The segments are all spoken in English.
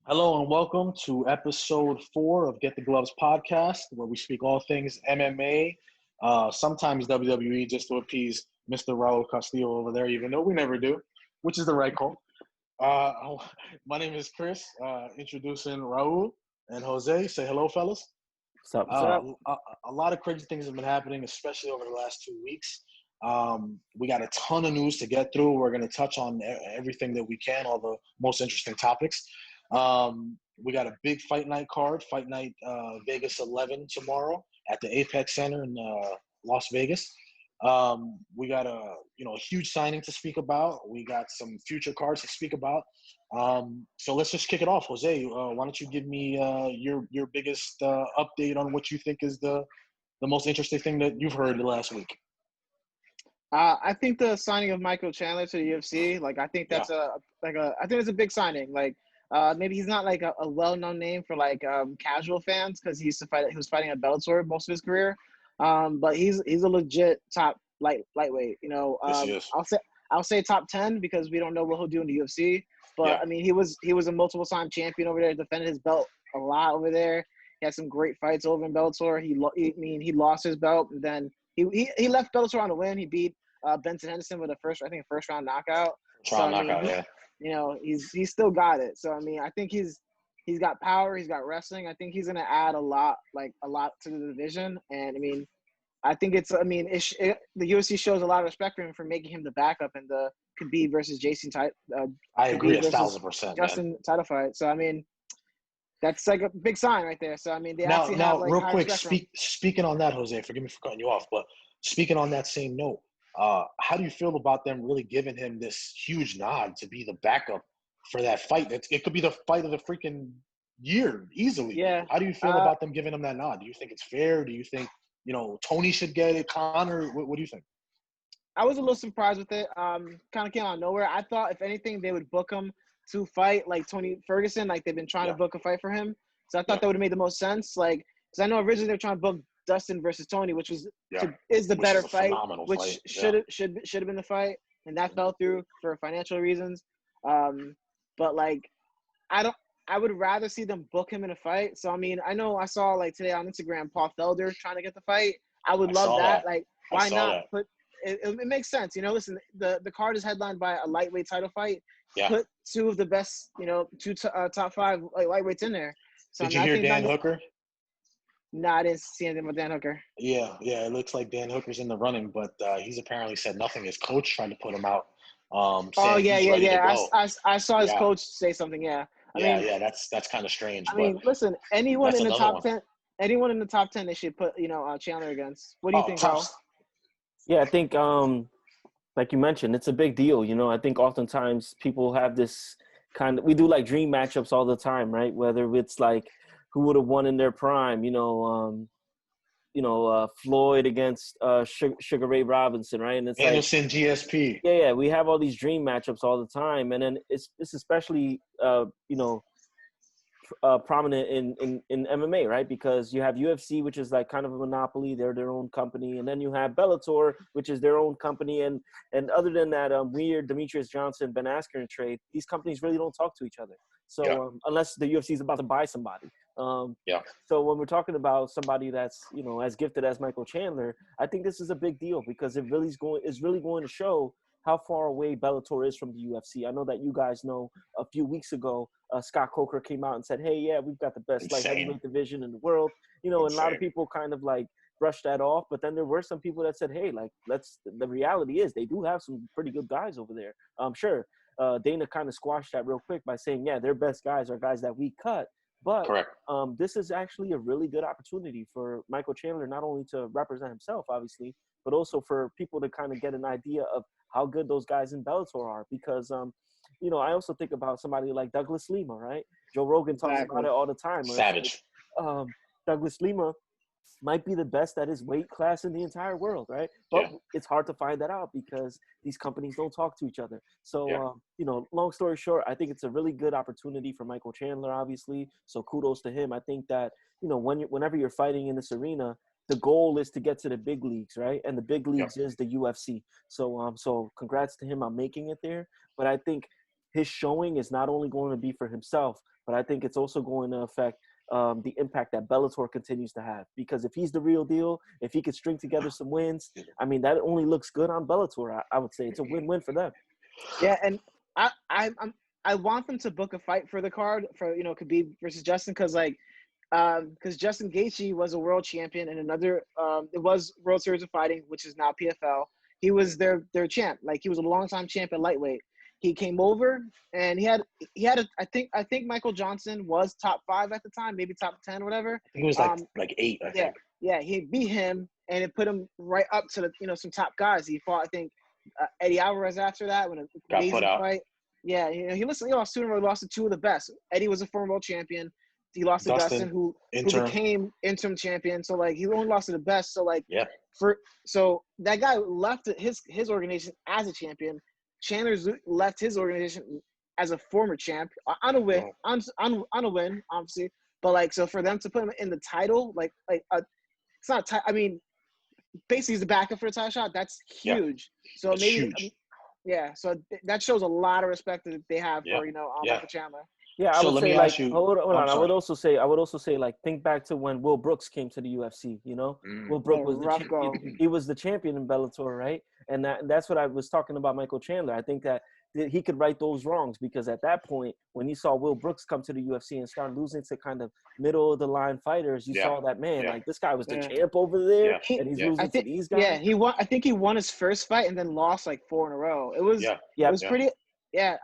Hello and welcome to episode 4 of Get the Gloves podcast, where we speak all things MMA, sometimes WWE, just to appease Mr. Raul Castillo over there, even though we never do, which is the right call. My name is Chris, introducing Raul and Jose. Say hello, fellas. What's up? A lot of crazy things have been happening, especially over the last 2 weeks. We got a ton of news to get through. We're going to touch on everything that we can, all the most interesting topics. We got a big fight night card, Fight Night Vegas 11 tomorrow at the Apex Center in Las Vegas. We got a huge signing to speak about. We got some future cards to speak about. So let's just kick it off. Jose, why don't you give me your biggest update on what you think is the most interesting thing that you've heard the last week? I think the signing of Michael Chandler to the UFC, I think that's I think it's a big signing. Maybe he's not like a well-known name for casual fans because he was fighting at Bellator most of his career. But he's a legit top lightweight. Yes, he is. I'll say top 10 because we don't know what he'll do in the UFC. But Yeah. I mean, he was a multiple-time champion over there, defended his belt a lot over there. He had some great fights over in Bellator. He lost his belt, and then he left Bellator on a win. He beat Benson Henderson with a first round knockout. He's still got it. So I mean, I think he's got power. He's got wrestling. I think he's gonna add a lot to the division. And I mean, I think the UFC shows a lot of respect for him for making him the backup in the Khabib versus Jason I agree 1,000%. Justin title fight. So I mean, that's like a big sign right there. So I mean, they Now, real high quick, respect for him. speaking on that, Jose, forgive me for cutting you off, but speaking on that same note, how do you feel about them really giving him this huge nod to be the backup for that fight? It could be the fight of the freaking year easily. Yeah. How do you feel about them giving him that nod? Do you think it's fair? Do you think Tony should get it? Conor, what do you think? I was a little surprised with it. Kind of came out of nowhere. I thought if anything they would book him to fight like Tony Ferguson, like they've been trying to book a fight for him. So I thought that would have made the most sense. Because I know originally they were trying to book Dustin versus Tony, which is the better fight, which should have been the fight, and that fell through for financial reasons. But I would rather see them book him in a fight. So I mean, I know I saw today on Instagram Paul Felder trying to get the fight. I would love that. Why not put? It makes sense. Listen, the card is headlined by a lightweight title fight. Yeah. Put two of the best, top 5 lightweights in there. So, Did you hear Dan Hooker? No, I didn't see anything about Dan Hooker. Yeah, it looks like Dan Hooker's in the running, but he's apparently said nothing. His coach tried to put him out. I saw his coach say something. Yeah. I mean, that's kind of strange. I mean, listen, anyone in the top 10, they should put Chandler against. What do you think, Raul? Yeah, I think like you mentioned, it's a big deal. I think oftentimes people have this we do dream matchups all the time, right? Whether it's who would have won in their prime, Floyd against Sugar Ray Robinson, right? And it's Anderson GSP. Yeah, we have all these dream matchups all the time, and then it's especially prominent in MMA, right? Because you have UFC, which is kind of a monopoly; they're their own company, and then you have Bellator, which is their own company, and other than that weird Demetrius Johnson, Ben Askren trade, these companies really don't talk to each other. So unless the UFC is about to buy somebody. So when we're talking about somebody that's as gifted as Michael Chandler, I think this is a big deal because it really is going to show how far away Bellator is from the UFC. I know that you guys know a few weeks ago, Scott Coker came out and said, hey, yeah, we've got the best heavyweight division in the world. And a lot of people kind of brushed that off. But then there were some people that said, hey, the reality is they do have some pretty good guys over there. I'm sure Dana kind of squashed that real quick by saying, yeah, their best guys are guys that we cut. But this is actually a really good opportunity for Michael Chandler, not only to represent himself, obviously, but also for people to kind of get an idea of how good those guys in Bellator are. Because, I also think about somebody like Douglas Lima, right? Joe Rogan talks about it all the time. Savage. Douglas Lima might be the best at his weight class in the entire world, right? But it's hard to find that out because these companies don't talk to each other. So, long story short, I think it's a really good opportunity for Michael Chandler, obviously. So kudos to him. I think that, whenever you're fighting in this arena, the goal is to get to the big leagues, right? And the big leagues is the UFC. So, so congrats to him on making it there. But I think his showing is not only going to be for himself, but I think it's also going to affect the impact that Bellator continues to have. Because if he's the real deal, if he could string together some wins, I mean, that only looks good on Bellator. I would say it's a win-win for them. Yeah, and I want them to book a fight for the card for Khabib versus Justin, because Justin Gaethje was a world champion and another it was World Series of Fighting, which is now PFL. He was their champ. Like, he was a longtime champ at lightweight. He came over and he had I think Michael Johnson was top 5 at the time, maybe top 10, whatever. I think it was like 8. I think. Yeah, he beat him and it put him right up to the some top guys. He fought, I think, Eddie Alvarez after that, when an amazing fight. Yeah, he lost 2 in a row. He lost to 2 of the best. Eddie was a former world champion. He lost to Dustin, who became interim champion. So, like, he only lost to the best. So, like, so that guy left his organization as a champion. Chandler's left his organization as a former champ on a win, obviously. But, like, so for them to put him in the title, it's not. I mean, basically he's the backup for a title shot. That's huge. So that's maybe, huge. So that shows a lot of respect that they have for Michael Chandler. Yeah, I so would let say, me like, ask you. hold on. I would also say, like, think back to when Will Brooks came to the UFC. Will Brooks was the champion. He was the champion in Bellator, right? And that's what I was talking about, Michael Chandler. I think that he could right those wrongs, because at that point, when you saw Will Brooks come to the UFC and start losing to kind of middle of the line fighters, you saw that, man, like, this guy was the champ over there, and he's losing to these guys. Yeah, he won. I think he won his first fight and then lost like 4 in a row. It was pretty. Yeah,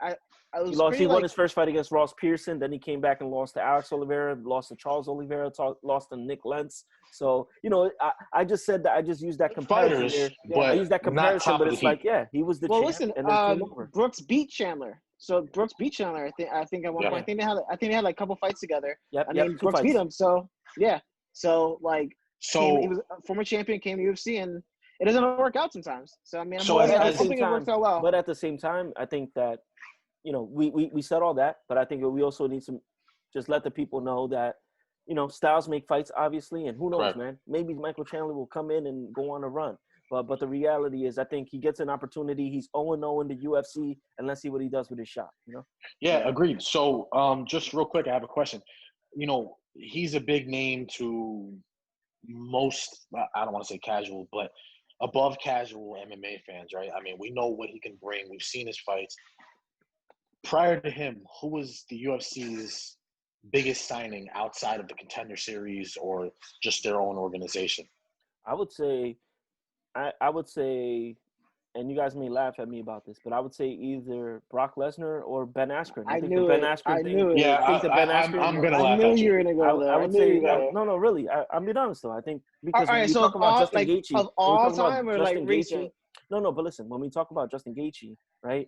He won his first fight against Ross Pearson. Then he came back and lost to Alex Oliveira, lost to Charles Oliveira, lost to Nick Lentz. So, I just said that. I just used that comparison here. I used that comparison, but it's like, he was the champ. Listen, and then came over. Brooks beat Chandler. So Brooks beat Chandler. I think at one point. I think they had like a couple fights together. Brooks beat him. So he was a former champion, came to UFC, and it doesn't work out sometimes. So I mean, I'm hoping it works out well. But at the same time, I think that, we said all that, but I think we also need to just let the people know that, styles make fights, obviously, and who knows, man? Maybe Michael Chandler will come in and go on a run. But the reality is, I think he gets an opportunity. He's 0-0 in the UFC, and let's see what he does with his shot, Yeah, agreed. So just real quick, I have a question. He's a big name to most, I don't want to say casual, but above casual MMA fans, right? I mean, we know what he can bring. We've seen his fights. Prior to him, who was the UFC's biggest signing outside of the Contender Series or just their own organization? I would say, and you guys may laugh at me about this, but I would say either Brock Lesnar or Ben Askren. I knew it. Yeah, I'm going to laugh at you. I knew you were going to go there. I would say, no, really. I'm being honest, though. I think because when we talk about Justin Gaethje. Of all time or like recent? No, but listen, when we talk about Justin Gaethje, right,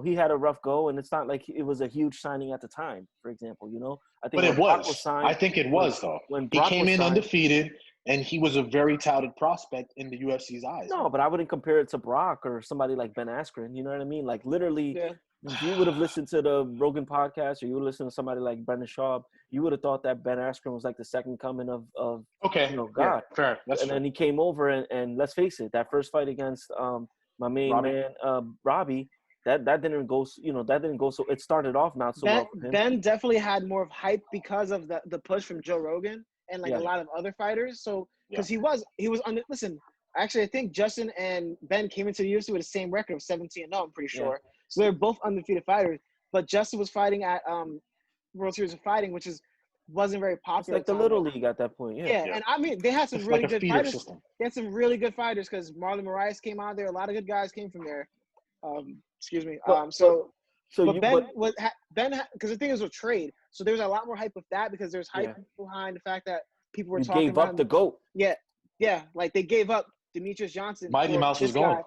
he had a rough go, and it's not like it was a huge signing at the time, for example, I think. But it was. I think it was, though. When he came in undefeated, and he was a very touted prospect in the UFC's eyes. No, but I wouldn't compare it to Brock or somebody like Ben Askren. You know what I mean? Like, literally, if you would have listened to the Rogan podcast, or you would listen to somebody like Brendan Schaub, you would have thought that Ben Askren was like the second coming of God. Yeah, fair. Then he came over, and let's face it, that first fight against my main man, Robbie, that didn't go. That didn't go. So it started off not so well for him. Ben definitely had more of hype because of the push from Joe Rogan and a lot of other fighters. So because he was listen, actually, I think Justin and Ben came into the UFC with the same record of 17-0. I'm pretty sure. Yeah. So they're both undefeated fighters. But Justin was fighting at World Series of Fighting, which wasn't very popular. It's like the Little League at that point. Yeah. And I mean, they had some really good fighters. System. They had some really good fighters because Marlon Moraes came out there. A lot of good guys came from there. Excuse me. Ben because the thing is a trade. So there's a lot more hype with that because there's hype behind the fact that people were talking about gave up the GOAT. Yeah. Like they gave up Demetrius Johnson. Mighty Mouse was going.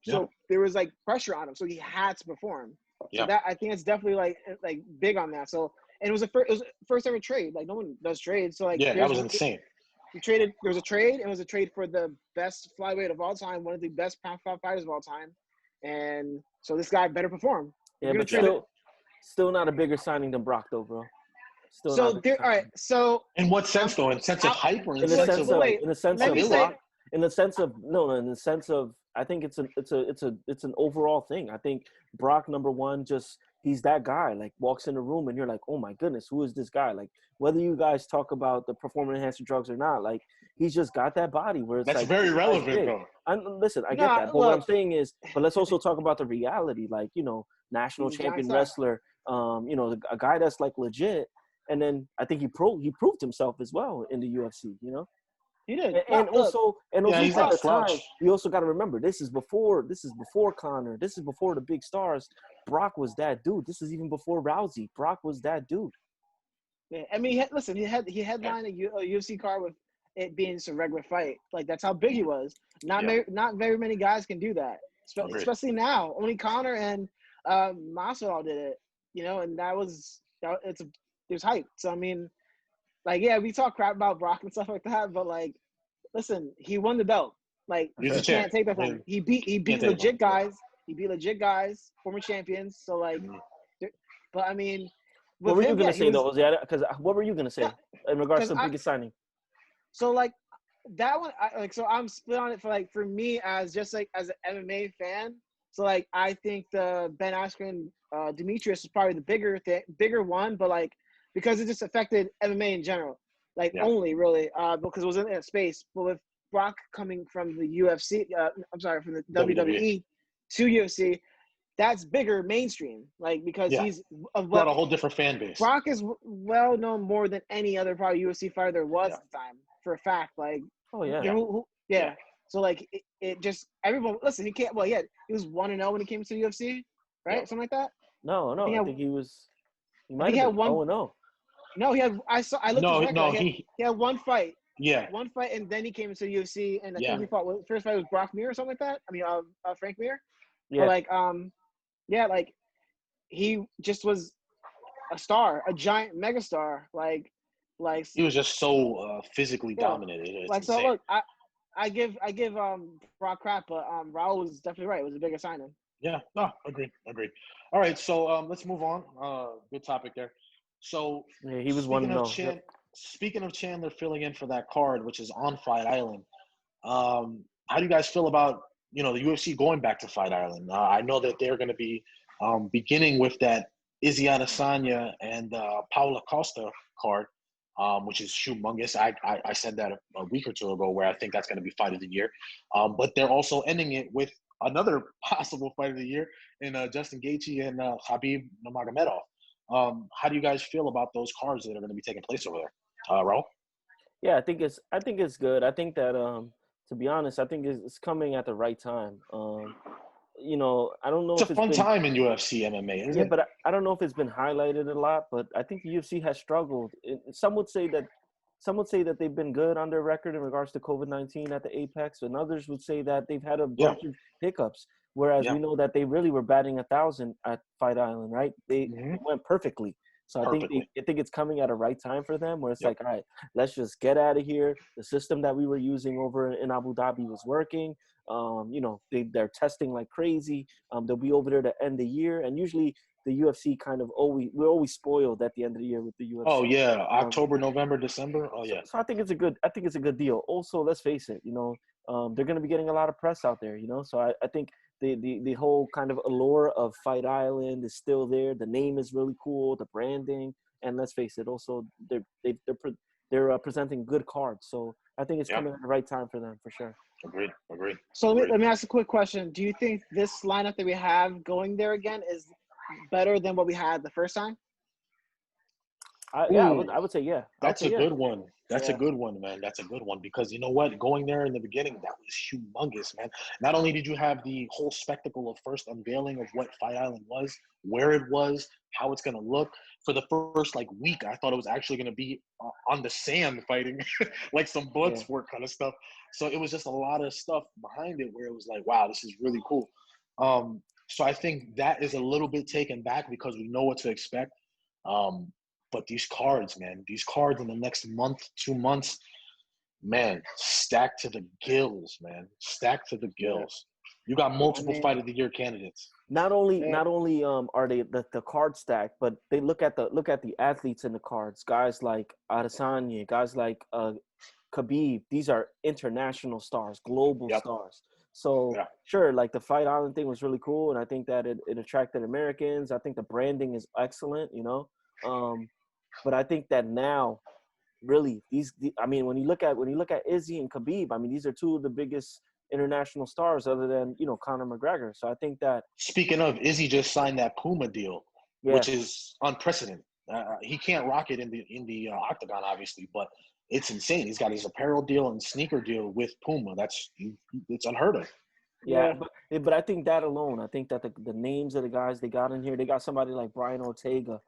So there was like pressure on him. So he had to perform. So that I think it's definitely like big on that. So and it was first ever trade. Like no one does trades. So like that was insane. There was a trade, and it was a trade for the best flyweight of all time, one of the best pound for pound fighters of all time. And so this guy better perform. Yeah, but still not a bigger signing than Brock, though, bro. All right. So in what sense, though? In sense of hype, or in the sense of I think it's an overall thing. I think Brock, number one, just he's that guy. Like walks in the room and you're like, oh my goodness, who is this guy? Like whether you guys talk about the performance enhancing drugs or not, like he's just got that body where it's That's like very this guy's relevant, big. bro. Listen, I get No, that, but what I'm look, saying is, but let's also talk about the reality. Like national he's a giant champion star. wrestler, a guy that's like legit. And then I think he proved himself as well in the UFC. He did. And Look, also Yeah, he's at not the slouch. time, you also got to remember this is before Conor. This is before the big stars. Brock was that dude. This is even before Rousey. Brock was that dude. yeah, I mean, listen, he headlined a UFC card with it being just a regular fight. Like that's how big he was. Not very many guys can do that, Agreed. especially now. Only Conor and Masvidal did it. And there's hype. So I mean, like yeah, we talk crap about Brock and stuff like that, but like, listen, he won the belt. Like He's you a champ. can't take that from him. He beat take it legit from him. guys. He beat legit guys, former champions. So like, but I mean, What with were you him, gonna yeah, say though? Because what were you gonna say in regards to the biggest signing? So like that one, so I'm split on it for me as just like as an MMA fan. So like I think the Ben Askren Demetrius is probably the bigger one, but like because it just affected MMA in general, like only really because it was in that space. But with Brock coming from the UFC, from the WWE to UFC, that's bigger mainstream, like because he's got a whole different fan base. Brock is well known more than any other probably UFC fighter there was at the time, for a fact. Like, oh yeah, So like it just everyone listen. He can't. Well, he was 1-0 when he came to the UFC, right? Something like that. No, I think he was. He might have have been been 0-0. No, he had. I looked at his record. No, he had one fight. Yeah. One fight, and then he came into the UFC, and I think he fought. First fight was Brock Mir or something like that. I mean, Frank Mir. Yeah. But like, he just was a star, a giant megastar. Like he was just so physically dominant. It's so. insane. Look, I give Brock crap, but Raul was definitely right. It was a bigger signing. Yeah. No. Agreed. All right. So let's move on. Good topic there. So yeah, he was 1-0. Speaking of Chandler filling in for that card, which is on Fight Island, how do you guys feel about the UFC going back to Fight Island? I know that they're going to be beginning with that Izzy Adesanya and Paula Costa card, which is humongous. I said that a week or two ago, where I think that's going to be Fight of the Year. But they're also ending it with another possible Fight of the Year in Justin Gaethje and Khabib Nurmagomedov. How do you guys feel about those cards that are going to be taking place over there, Raul? Yeah, I think it's good. I think that to be honest, I think it's coming at the right time. I don't know. It's a fun time in UFC MMA, isn't it? Yeah, but I don't know if it's been highlighted a lot. But I think the UFC has struggled. Some would say that they've been good on their record in regards to COVID-19 at the Apex, and others would say that they've had a bunch of hiccups. Whereas we know that they really were batting 1,000 at Fight Island, right? They went perfectly. So I think it's coming at a right time for them, where it's like, all right, let's just get out of here. The system that we were using over in Abu Dhabi was working. They're testing like crazy. They'll be over there to end the year, and usually the UFC we're always spoiled at the end of the year with the UFC. Oh yeah, October, November, December. Oh yeah. So I think it's a good deal. Also, let's face it, they're going to be getting a lot of press out there. So I think the whole kind of allure of Fight Island is still there. The name is really cool, the branding, and let's face it, also they're presenting good cards. So I think it's coming at the right time for them for sure. Agreed. So let me ask a quick question. Do you think this lineup that we have going there again is better than what we had the first time? I would say yeah. That's a good one. That's a good one, man. That's a good one, because you know what? Going there in the beginning, that was humongous, man. Not only did you have the whole spectacle of first unveiling of what Fight Island was, where it was, how it's going to look. For the first week, I thought it was actually going to be on the sand fighting, like some blood sport kind of stuff. So it was just a lot of stuff behind it where it was like, wow, this is really cool. So I think that is a little bit taken back because we know what to expect. But these cards, man, in the next month, 2 months, man, stacked to the gills, man. Stacked to the gills. You got multiple Fight of the Year candidates. Not only are they the card stacked, but they look at the athletes in the cards. Guys like Adesanya, guys like Khabib. These are international stars, global stars. So Yeah. sure, like the Fight Island thing was really cool, and I think that it attracted Americans. I think the branding is excellent, but I think that now, really, I mean, when you look at Izzy and Khabib, I mean, these are two of the biggest international stars, other than Conor McGregor. So I think that Speaking of, Izzy just signed that Puma deal, yeah, which is unprecedented. He can't rock it in the octagon, obviously, but it's insane. He's got his apparel deal and sneaker deal with Puma. It's unheard of. yeah, but I think that alone, I think that the names of the guys they got in here, they got somebody like Brian Ortega,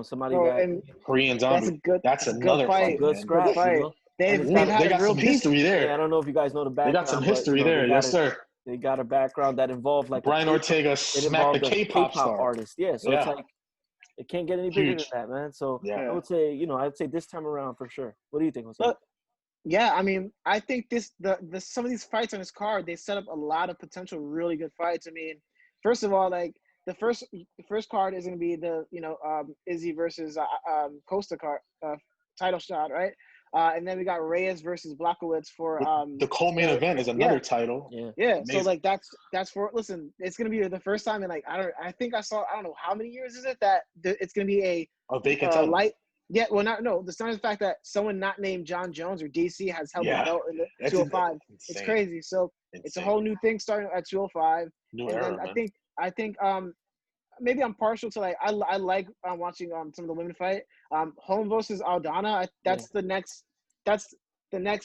somebody Bro, that and Korean that's a Zombie. good That's good another fight. fight, good man. Good scratch, fight. and it's They've Ooh, had they a got real some beef. history there. yeah, I don't know if you guys know the They background, got some but history there. Yes, it. sir. They got a background that involved like Brian Ortega it smacked the involved a K-pop star. artist. Yeah, so it's Yeah, like it can't get any bigger than huge. that, man. So Yeah. I would say, I'd say this time around for sure. What do you think, Jose? Look, yeah, I mean, I think the some of these fights on this card, they set up a lot of potential really good fights. I mean, first of all, like the first card is going to be the Izzy versus Costa card title shot, right? And then we got Reyes versus Blachowicz for The co-main event is yeah. another title. Yeah. Yeah, Amazing. so like that's for listen. It's gonna be the first time in like I think I don't know how many years is it that it's gonna be a vacant title. light. Yeah, well, the sign of the fact that someone not named John Jones or DC has held the belt in the 205. It's crazy. So it's a whole new thing starting at 205. New and era, then man. I think maybe I'm partial to like I like watching some of the women fight. Holm versus Aldana. That's the next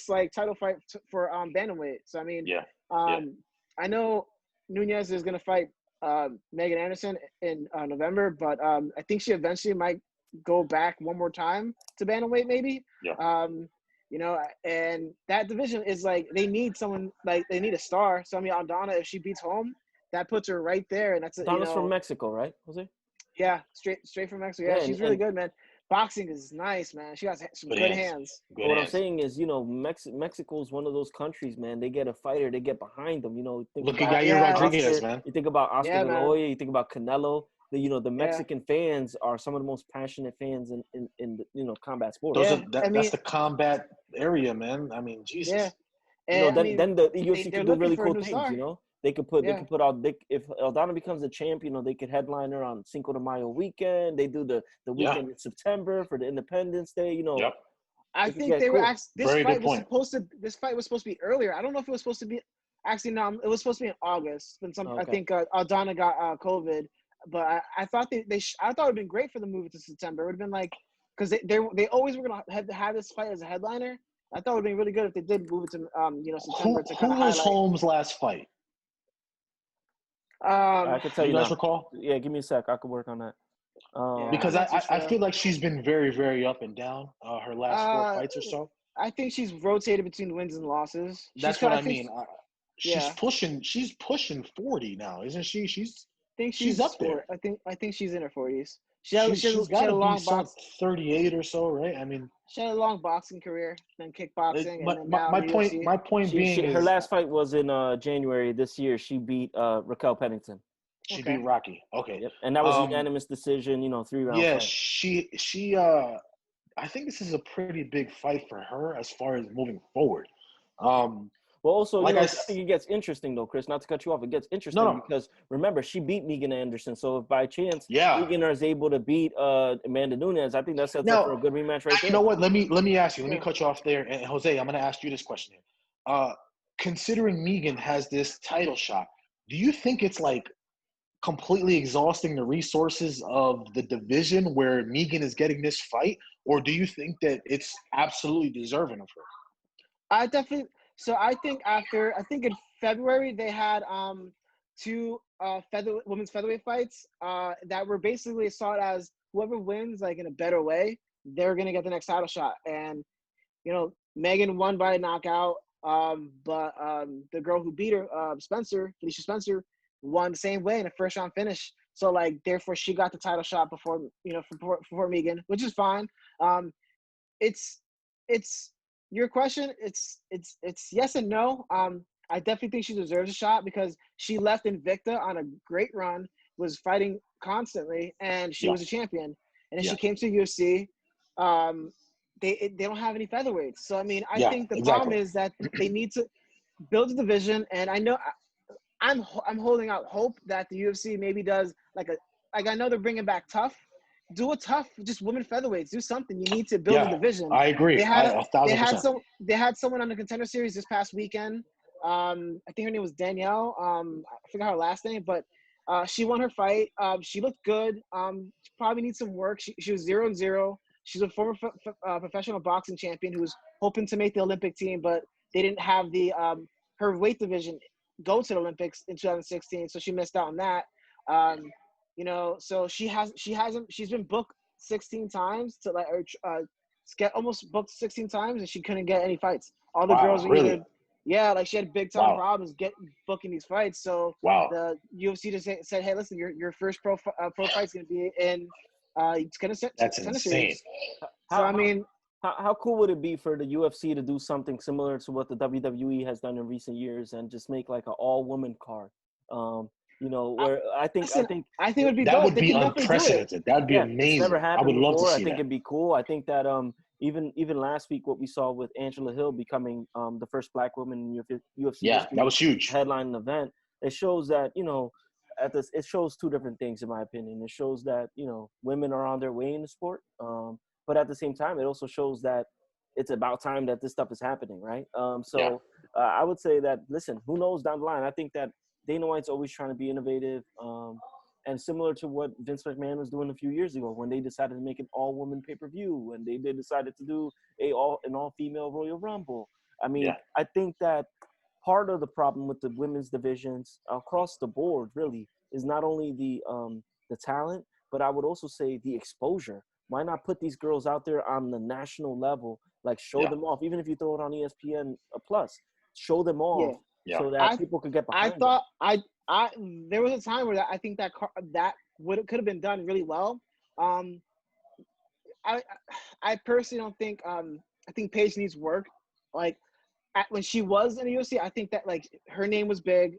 like title fight for bantamweight. So I mean, I know Nunez is gonna fight Megan Anderson in November, but I think she eventually might go back one more time to bantamweight, maybe. Yeah. And that division is like they need someone like they need a star. So I mean, Aldana, if she beats Holm, that puts her right there, and that's Aldana's from Mexico, right, Jose? Yeah, straight from Mexico. Yeah, she's really good, man. Boxing is nice, man. She got some good hands. What I'm saying is, Mexico is one of those countries, man. They get a fighter, they get behind them. Look at Yair Rodriguez, man. You think about Oscar De La Hoya, you think about Canelo. The Mexican fans are some of the most passionate fans in combat sports. That's the combat area, man. I mean, Jesus. Yeah. And, then the UFC could do really cool things. Star. They could put out if Aldana becomes a champ, they could headline her on Cinco de Mayo weekend. They do the weekend in September for the Independence Day. Yep. I think they were asked. This fight was supposed to be earlier. I don't know if it was supposed to be. Actually, no, it was supposed to be in August. I think Aldana got COVID, but I thought I thought it would have been great for them to move it to September. It would have been like because they always were gonna have this fight as a headliner. I thought it would have been really good if they did move it to September. Who was Holmes' last fight? I could tell you. You guys recall? Yeah, give me a sec. I could work on that. Because I feel like she's been very, very up and down her last 4 fights or so. I think she's rotated between wins and losses. That's what I mean. She's pushing 40 now, isn't she? She's up there. I think she's in her 40s. She got a long box 38 or so, right? I mean, she had a long boxing career, then kickboxing, and then my point being her last fight was in January this year. She beat Raquel Pennington. She beat Rocky. Okay. Yep. And that was a unanimous decision, 3-round yeah, fight. she I think this is a pretty big fight for her as far as moving forward. Well, also, like I think it gets interesting, though, Chris, not to cut you off. It gets interesting because, remember, she beat Megan Anderson. So if by chance Megan is able to beat Amanda Nunes, I think that sets up for a good rematch right there. You know what? Let me ask you. Let me cut you off there. And, Jose, I'm going to ask you this question here. Considering Megan has this title shot, do you think it's like completely exhausting the resources of the division where Megan is getting this fight? Or do you think that it's absolutely deserving of her? I think in February they had 2 women's featherweight fights that were basically sought as whoever wins like in a better way, they're gonna get the next title shot. And Megan won by a knockout, but the girl who beat her, Felicia Spencer, won the same way in a first round finish. So like therefore she got the title shot before Megan, which is fine. It's your question. It's yes and no. I definitely think she deserves a shot because she left Invicta on a great run, was fighting constantly, and she was a champion. And then she came to UFC. They don't have any featherweights. So I mean, I think the problem is that they need to build a division. And I know I'm holding out hope that the UFC maybe does like I know they're bringing back Tough. Do a Tough, just women featherweights. Do something. You need to build a Yeah, division. I agree. They had A thousand percent. they had someone on the Contender Series this past weekend. I think her name was Danielle. I forgot her last name, but she won her fight. She looked good. She probably needs some work. She was 0-0. She's a former professional boxing champion who was hoping to make the Olympic team, but they didn't have the her weight division go to the Olympics in 2016, so she missed out on that. So she's been booked 16 times to like get almost booked 16 times, and she couldn't get any fights. All the girls Wow, were really? like she had big time Wow. problems booking these fights. So Wow. the UFC just said, hey, listen, your first pro fight's gonna be in it's gonna set That's Contender insane. Series. So I mean, how cool would it be for the UFC to do something similar to what the WWE has done in recent years and just make like an all-woman card? Where I think it would be that dope. would They be can definitely do it. unprecedented. That would be It's never amazing. I happened would love before. to I see think that. it'd be cool. I think that even last week what we saw with Angela Hill becoming the first black woman in UFC Yeah, history, that was huge. headline an event. It shows that it shows two different things in my opinion. It shows that women are on their way in the sport, but at the same time, it also shows that it's about time that this stuff is happening, right? I would say that listen, who knows down the line? I think that Dana White's always trying to be innovative. And similar to what Vince McMahon was doing a few years ago when they decided to make an all-woman pay-per-view, and they decided to do an all-female Royal Rumble. I mean, Yeah. I think that part of the problem with the women's divisions across the board really is not only the talent, but I would also say the exposure. Why not put these girls out there on the national level? Like show them off, even if you throw it on ESPN Plus, show them off Yeah. so that people could get behind them. There was a time where I think that could have been done really well. I personally don't think I think Paige needs work. Like when she was in the UFC, I think that like her name was big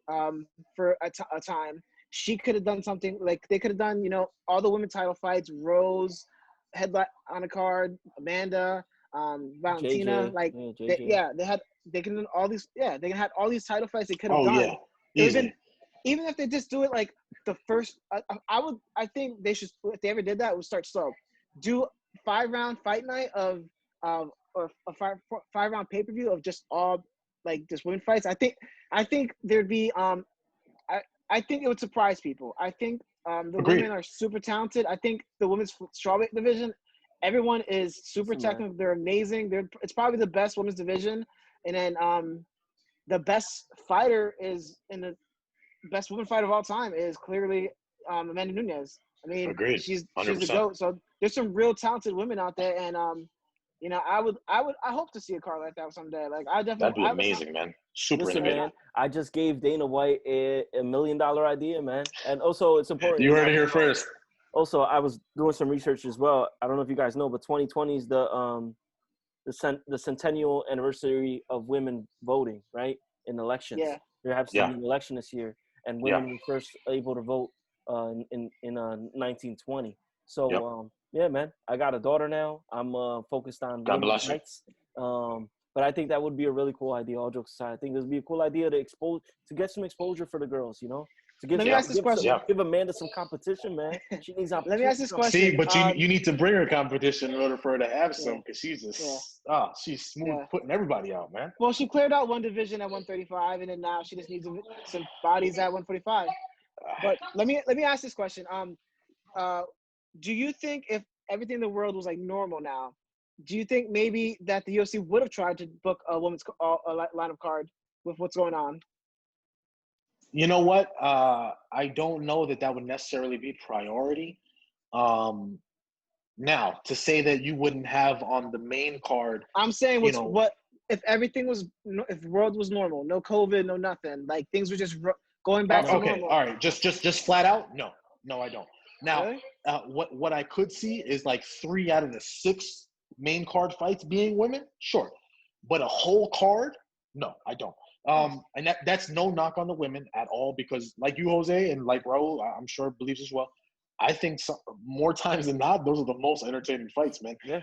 for a time. She could have done something like they could have done all the women title fights. Rose headline on a card, Amanda, Valentina, JJ. they could have done all these they had all these title fights they could have done. Yeah. Easily. Even if they just do it like the first, I think they should, if they ever did that, it would start slow. Do 5-round fight night or a 5-round pay-per-view of just all like just women fights. I think there'd be I think it would surprise people. I think the Agreed. women are super talented. I think the women's strawweight division, everyone is super technical. They're amazing. It's probably the best women's division. And then the best fighter is in the best woman fighter of all time is clearly Amanda Nunes. I mean, Agreed. she's 100%. the GOAT. So there's some real talented women out there, and I hope to see a card like that someday. Like I definitely. That'd be amazing, man. Super innovative. Man, I just gave Dana White $1 million idea, man. And also, it's important. You heard it here first. Also, I was doing some research as well. I don't know if you guys know, but 2020 is the centennial anniversary of women voting, right, in elections. Yeah. There have to be an election this year, and women were first able to vote in 1920. So man, I got a daughter now. I'm focused on women's rights. But I think that would be a really cool idea. All jokes aside, I think this would be a cool idea to get some exposure for the girls. To give. Let me ask this question. Give Amanda some competition, man. She needs opportunity. Let me ask this question. See, but you need to bring her competition in order for her to have some, because she's just she's smooth putting everybody out, man. Well, she cleared out one division at 135, and then now she just needs some bodies at 145. But let me ask this question. Do you think if everything in the world was like normal now, do you think maybe that the UFC would have tried to book a women's lineup card with what's going on? You know what? I don't know that would necessarily be priority. Now, to say that you wouldn't have on the main card. I'm saying what if everything was, if the world was normal, no COVID, no nothing, like things were just going back to normal. Okay, all right, just flat out, no, I don't. Now, really? What I could see is like 3 out of the 6 main card fights being women, sure, but a whole card, no, I don't. And that's no knock on the women at all, because like you, Jose, and like Raul, I'm sure believes as well, I think more times than not, those are the most entertaining fights, man. Yeah.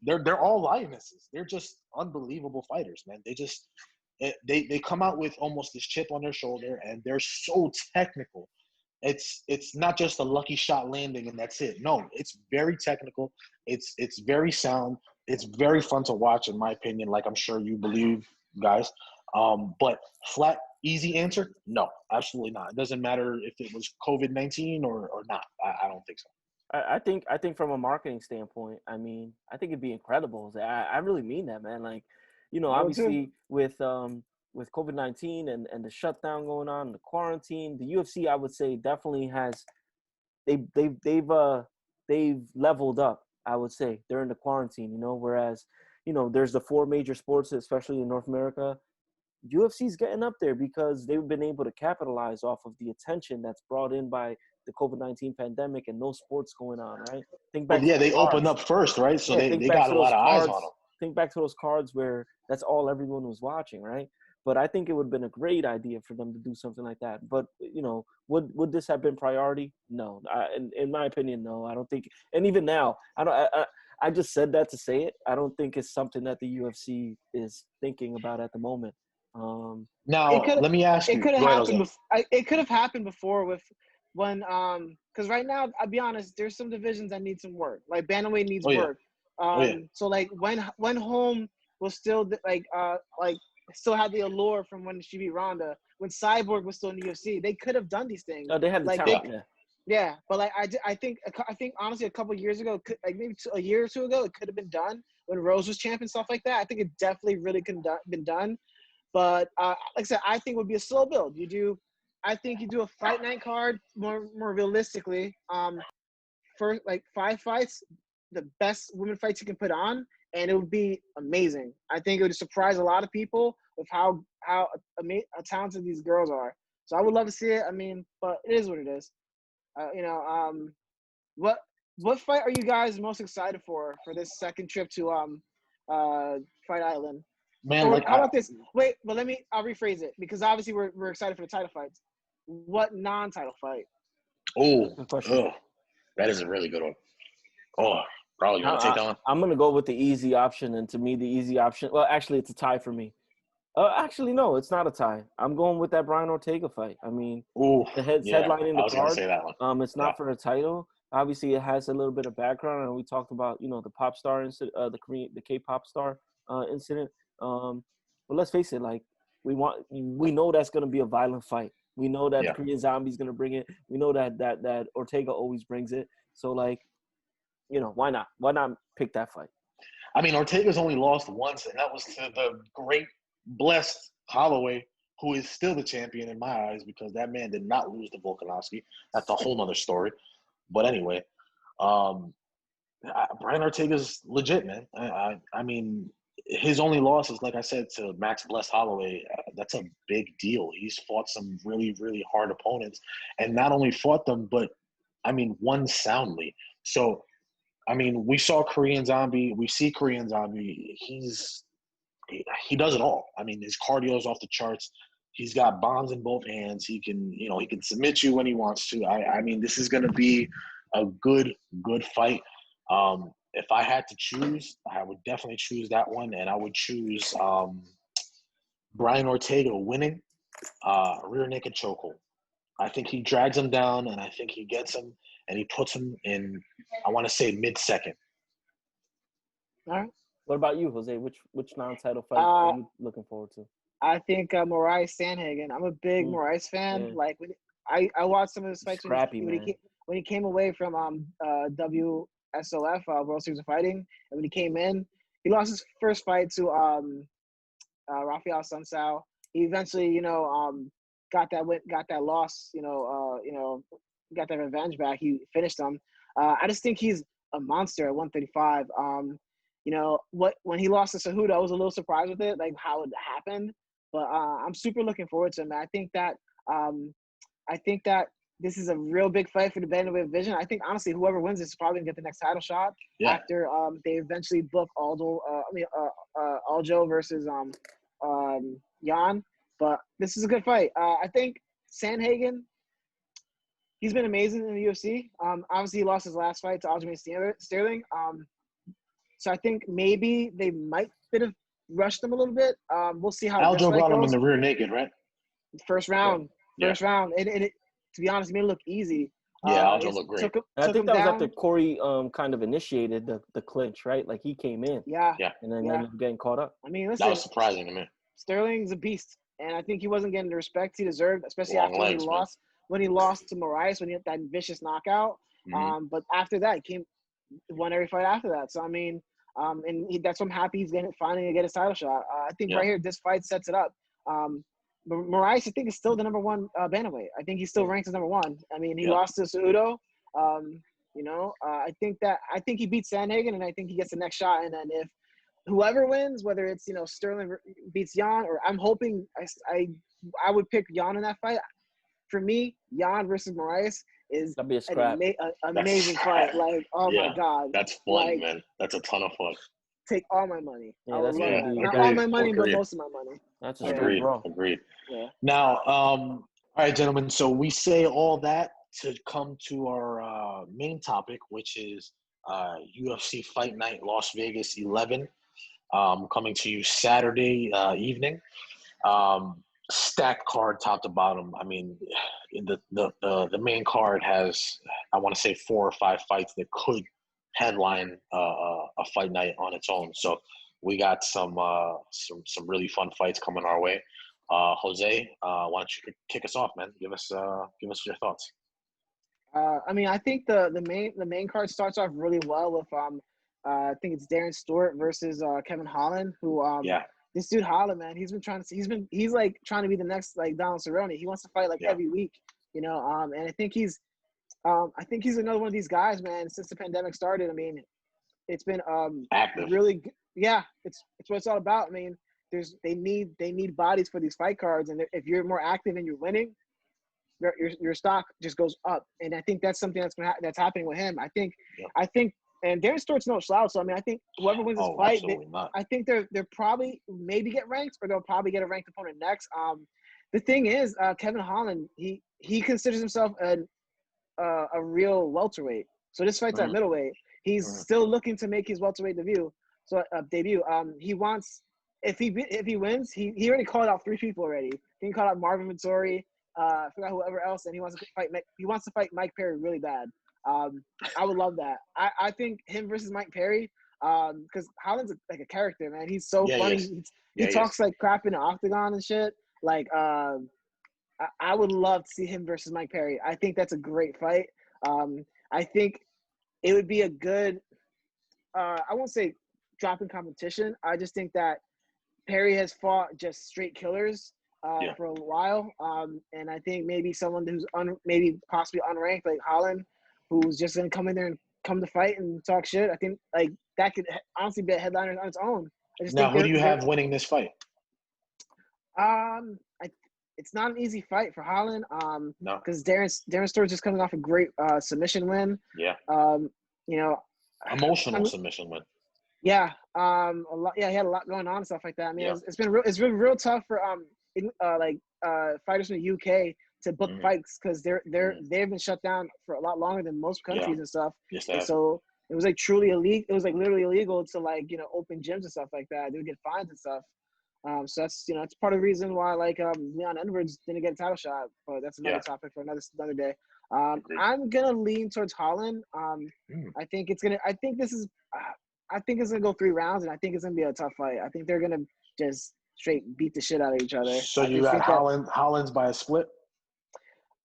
They're all lionesses. They're just unbelievable fighters, man. they come out with almost this chip on their shoulder, and they're so technical. It's not just a lucky shot landing and that's it. No, it's very technical. It's very sound. It's very fun to watch, in my opinion. Like I'm sure you believe, guys. But flat, easy answer? No, absolutely not. It doesn't matter if it was COVID-19 or not. I don't think so. I think from a marketing standpoint, I mean, I think it'd be incredible. I really mean that, man. Like, I would too. obviously with COVID-19 and the shutdown going on, the quarantine, the UFC, I would say definitely has they've leveled up. I would say during the quarantine, whereas there's the four major sports, especially in North America. UFC's getting up there because they've been able to capitalize off of the attention that's brought in by the COVID-19 pandemic and no sports going on, right? Think Well, back to yeah, those they opened cards. up first, right? So Yeah, they got a lot of eyes on them. Think back to those cards where that's all everyone was watching, right? But I think it would have been a great idea for them to do something like that. But would this have been priority? No, in my opinion, no. I don't think. And even now, I don't. I just said that to say it. I don't think it's something that the UFC is thinking about at the moment. Now, let me ask you. It could have Go ahead, happened. Jose. It could have happened before with when because right now I'll be honest, there's some divisions that need some work. Like bantamweight needs Oh yeah. work. Oh yeah. So like when Home was still like still had the allure from when she beat Ronda, when Cyborg was still in the UFC, they could have done these things. They had the like talent. they, Yeah. yeah, but like I think honestly a couple of years ago, like maybe a year or two ago, it could have been done when Rose was champion, stuff like that. I think it definitely really could have been done. But like I said, I think it would be a slow build. I think you do a fight night card more realistically. First like 5 fights, the best women fights you can put on, and it would be amazing. I think it would surprise a lot of people with how talented these girls are. So I would love to see it. I mean, but it is what it is. What fight are you guys most excited for this second trip to Fight Island? Man, Or like how about this? Wait, but I'll rephrase it because obviously we're excited for the title fights. What non-title fight? Good question. That is a really good one. Oh, Raul, you want to take that one? I'm gonna go with the easy option, and to me, the easy option. Well, actually, it's a tie for me. Actually, no, it's not a tie. I'm going with that Brian Ortega fight. I mean, headlining the I was gonna card. say that one. It's not for a title. Obviously, it has a little bit of background, and we talked about the pop star incident, the K-pop star incident. But let's face it, like we know that's gonna be a violent fight. We know that the Korean Zombie's gonna bring it. We know that Ortega always brings it. So like, why not? Why not pick that fight? I mean, Ortega's only lost once, and that was to the great, blessed Holloway, who is still the champion in my eyes because that man did not lose to Volkanovski. That's a whole nother story. But anyway, Brian Ortega's legit, man. I mean, his only loss is, like I said, to Max Blessed Holloway. That's a big deal. He's fought some really, really hard opponents, and not only fought them, but, I mean, won soundly. So, I mean, we saw Korean Zombie. We see Korean Zombie. He does it all. I mean, his cardio is off the charts. He's got bombs in both hands. He can submit you when he wants to. I mean, this is going to be a good fight. If I had to choose, I would definitely choose that one, and I would choose Brian Ortega winning rear naked chokehold. I think he drags him down, and I think he gets him, and he puts him in, I want to say, mid-second. All right. What about you, Jose? Which non-title fight are you looking forward to? I think Moraes Sandhagen. I'm a big Moraes fan. Yeah. Like I watched some of his fights when he came away from WSOF World Series of Fighting, and when he came in, he lost his first fight to Rafael Sunsao. He eventually, got that loss, got that revenge back. He finished him. I just think he's a monster at 135. When he lost to Cejudo, I was a little surprised with it, like how it happened. But I'm super looking forward to him. I think that this is a real big fight for the bantamweight division. I think honestly, whoever wins this is probably gonna get the next title shot after they eventually book Aljo versus Jan. But this is a good fight. I think Sandhagen, he's been amazing in the UFC. Obviously, he lost his last fight to Aljamain Sterling. So I think maybe they might rushed him a little bit. We'll see how this Aljo fight got him in goes. the rear naked, right? First Yeah. round, and it to be honest, it made it look easy. Yeah, Aljo looked great. I Took think him that was down. after Corey kind of initiated the clinch, right? Like he came in, Yeah, and then yeah. ended up getting caught up. I mean, That listen, was surprising to me. Sterling's a beast, and I think he wasn't getting the respect he deserved, especially Long after legs, man. when he lost to Moraes when he had that vicious knockout. Mhm. But after that, he won every fight after that. So I mean, that's why I'm happy he's finally gonna get his title shot. I think right here, this fight sets it up. Moraes, I think, is still the number one bantamweight. I think he's still ranked as number one. I mean, he lost to Cejudo. I think he beats Sandhagen, and I think he gets the next shot. And then if whoever wins, whether it's Sterling beats Jan, or I'm hoping I would pick Jan in that fight. For me, Jan versus Moraes is That'd be a scrap. an amazing fight. Like, oh my god, that's fun, man. That's a ton of fun. Take all my money. Yeah, I would that's love gonna that. be Not great. all my money, but Agreed. most of my money. That's a straight draw. Agreed. Yeah. Now, all right, gentlemen. So we say all that to come to our main topic, which is UFC Fight Night Las Vegas 11, coming to you Saturday evening. Stacked card top to bottom. I mean, the main card has, I want to say, 4 or 5 fights that could headline a fight night on its own. So we got some really fun fights coming our way. Jose, why don't you kick us off, man? Give us your thoughts. I mean, I think the main card starts off really well with I think it's Darren Stewart versus Kevin Holland, who this dude Holland, man, he's like trying to be the next like Donald Cerrone. He wants to fight like every week, and I think he's another one of these guys, man. Since the pandemic started, I mean, it's been active. Really, yeah, it's what it's all about. I mean, they need bodies for these fight cards, and if you're more active and you're winning, your stock just goes up. And I think that's something that's happening with him. I think, and Darren Stewart's no slouch. So I mean, I think whoever wins this fight, I think they're probably maybe get ranked, or they'll probably get a ranked opponent next. The thing is, Kevin Holland, he considers himself a real welterweight. So this fight's at middleweight. He's still looking to make his welterweight debut. He wants, if he wins, he already called out 3 people already. He called out Marvin Vittori. I forgot whoever else, and he wants to fight Mike Perry really bad. I would love that. I think him versus Mike Perry, because Holland's like a character, man. He's so funny. He talks like crap in the octagon and shit. Like, I would love to see him versus Mike Perry. I think that's a great fight. I think it would be a good, I won't say drop in competition. I just think that Perry has fought just straight killers for a while. And I think maybe someone who's maybe possibly unranked, like Holland, who's just going to come in there and come to fight and talk shit. I think like that could honestly be a headliner on its own. Who do you have winning this fight? It's not an easy fight for Holland. No, because Darren Stewart's just coming off a great submission win. Yeah. Emotional submission win. Yeah. A lot. Yeah, he had a lot going on and stuff like that. I mean, it's been real tough for fighters from the UK to book fights because they've been shut down for a lot longer than most countries and stuff. Yes, and so it was like truly illegal. It was like literally illegal to open gyms and stuff like that. They would get fines and stuff. So that's it's part of the reason why Leon Edwards didn't get a title shot, but that's another topic for another day. I'm gonna lean towards Holland. I think it's gonna go 3 rounds, and I think it's gonna be a tough fight. I think they're gonna just straight beat the shit out of each other. So you got Holland's by a split?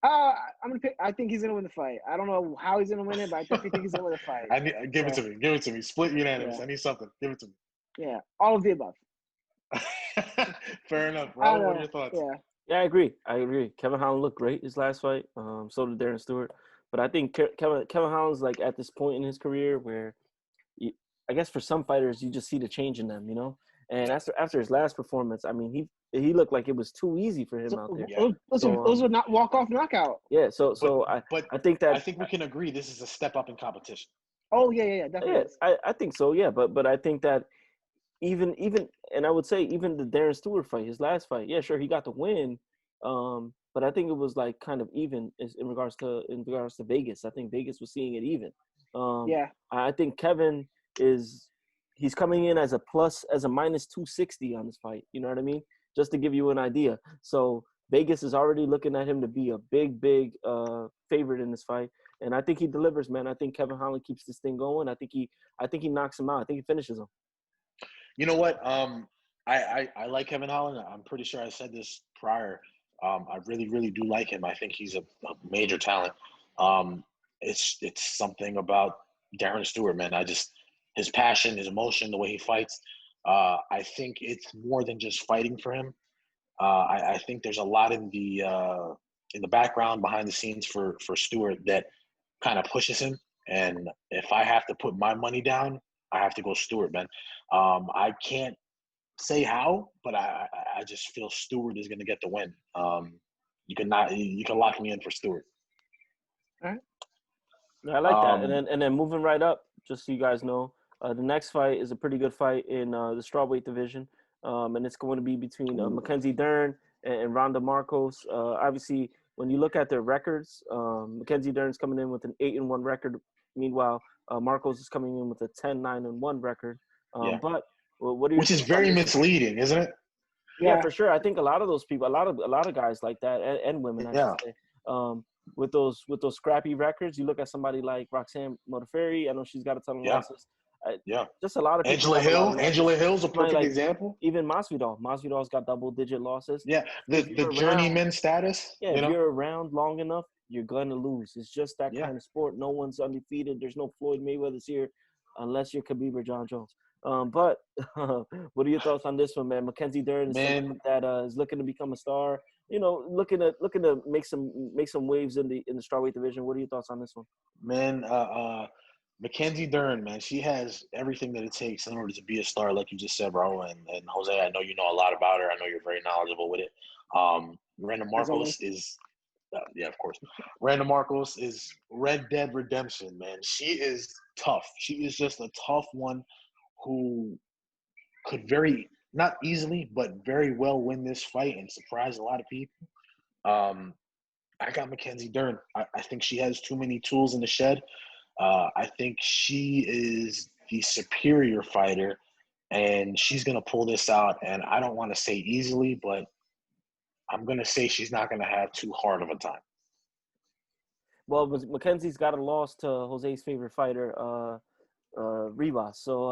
I think he's gonna win the fight. I don't know how he's gonna win it, but I definitely think he's gonna win the fight. Give it to me. Give it to me. Split unanimous. I need something. Give it to me. Yeah, all of the above. Fair enough. Raul, what are your thoughts? Yeah, I agree. Kevin Holland looked great his last fight. So did Darren Stewart. But I think Kevin Holland's like at this point in his career where, I guess for some fighters you just see the change in them, And after his last performance, I mean he looked like it was too easy for him out there. Those were not walk-off knockout. Yeah. I think that I think we can agree this is a step up in competition. Oh yeah, definitely. Yeah, I think so. Yeah, but I think that. Even and I would say even the Darren Stewart fight, his last fight, yeah, sure, he got the win, but I think it was like kind of even in regards to Vegas. I think Vegas was seeing it even. I think Kevin is he's coming in as a minus 260 on this fight. You know what I mean? Just to give you an idea. So Vegas is already looking at him to be a big favorite in this fight. And I think he delivers, man. I think Kevin Holland keeps this thing going. I think he knocks him out. I think he finishes him. You know what? I like Kevin Holland. I'm pretty sure I said this prior. I really, really do like him. I think he's a major talent. It's something about Darren Stewart, man. His passion, his emotion, the way he fights. I think it's more than just fighting for him. I think there's a lot in the background, behind the scenes for Stewart that kind of pushes him. And if I have to put my money down, I have to go Stewart, man. I can't say how, but I just feel Stewart is going to get the win. You can lock me in for Stewart. All right. I like that. And then moving right up, just so you guys know, the next fight is a pretty good fight in the strawweight division, and it's going to be between Mackenzie Dern and Ronda Marcos. Obviously, when you look at their records, Mackenzie Dern's coming in with an 8-1 record. Meanwhile, Marcos is coming in with a 10-9-1 record. But what are which is very misleading, isn't it? Yeah, for sure. I think a lot of those people, a lot of guys like that, and women, I should say, with those scrappy records. You look at somebody like Roxanne Modafferi. I know she's got a ton of losses. Just a lot of people. Angela Hill's a perfect example. Even Masvidal. Masvidal's got double-digit losses. Yeah, the journeyman status. Yeah, if you're around long enough, you're gonna lose. It's just that kind of sport. No one's undefeated. There's no Floyd Mayweather's here, unless you're Khabib or John Jones. But what are your thoughts on this one, man? Mackenzie Dern is someone that is looking to become a star. You know, looking to make some waves in the strawweight division. What are your thoughts on this one? Man, Mackenzie Dern, man, she has everything that it takes in order to be a star, like you just said, Raul. And Jose, I know you know a lot about her. I know you're very knowledgeable with it. Randa Marcos is, of course. Randa Marcos is Red Dead Redemption, man. She is tough. She is just a tough one who could not easily, but very well win this fight and surprise a lot of people. I got Mackenzie Dern. I think she has too many tools in the shed. I think she is the superior fighter, and she's going to pull this out. And I don't want to say easily, but I'm going to say she's not going to have too hard of a time. Well, Mackenzie's got a loss to Jose's favorite fighter, Rivas. So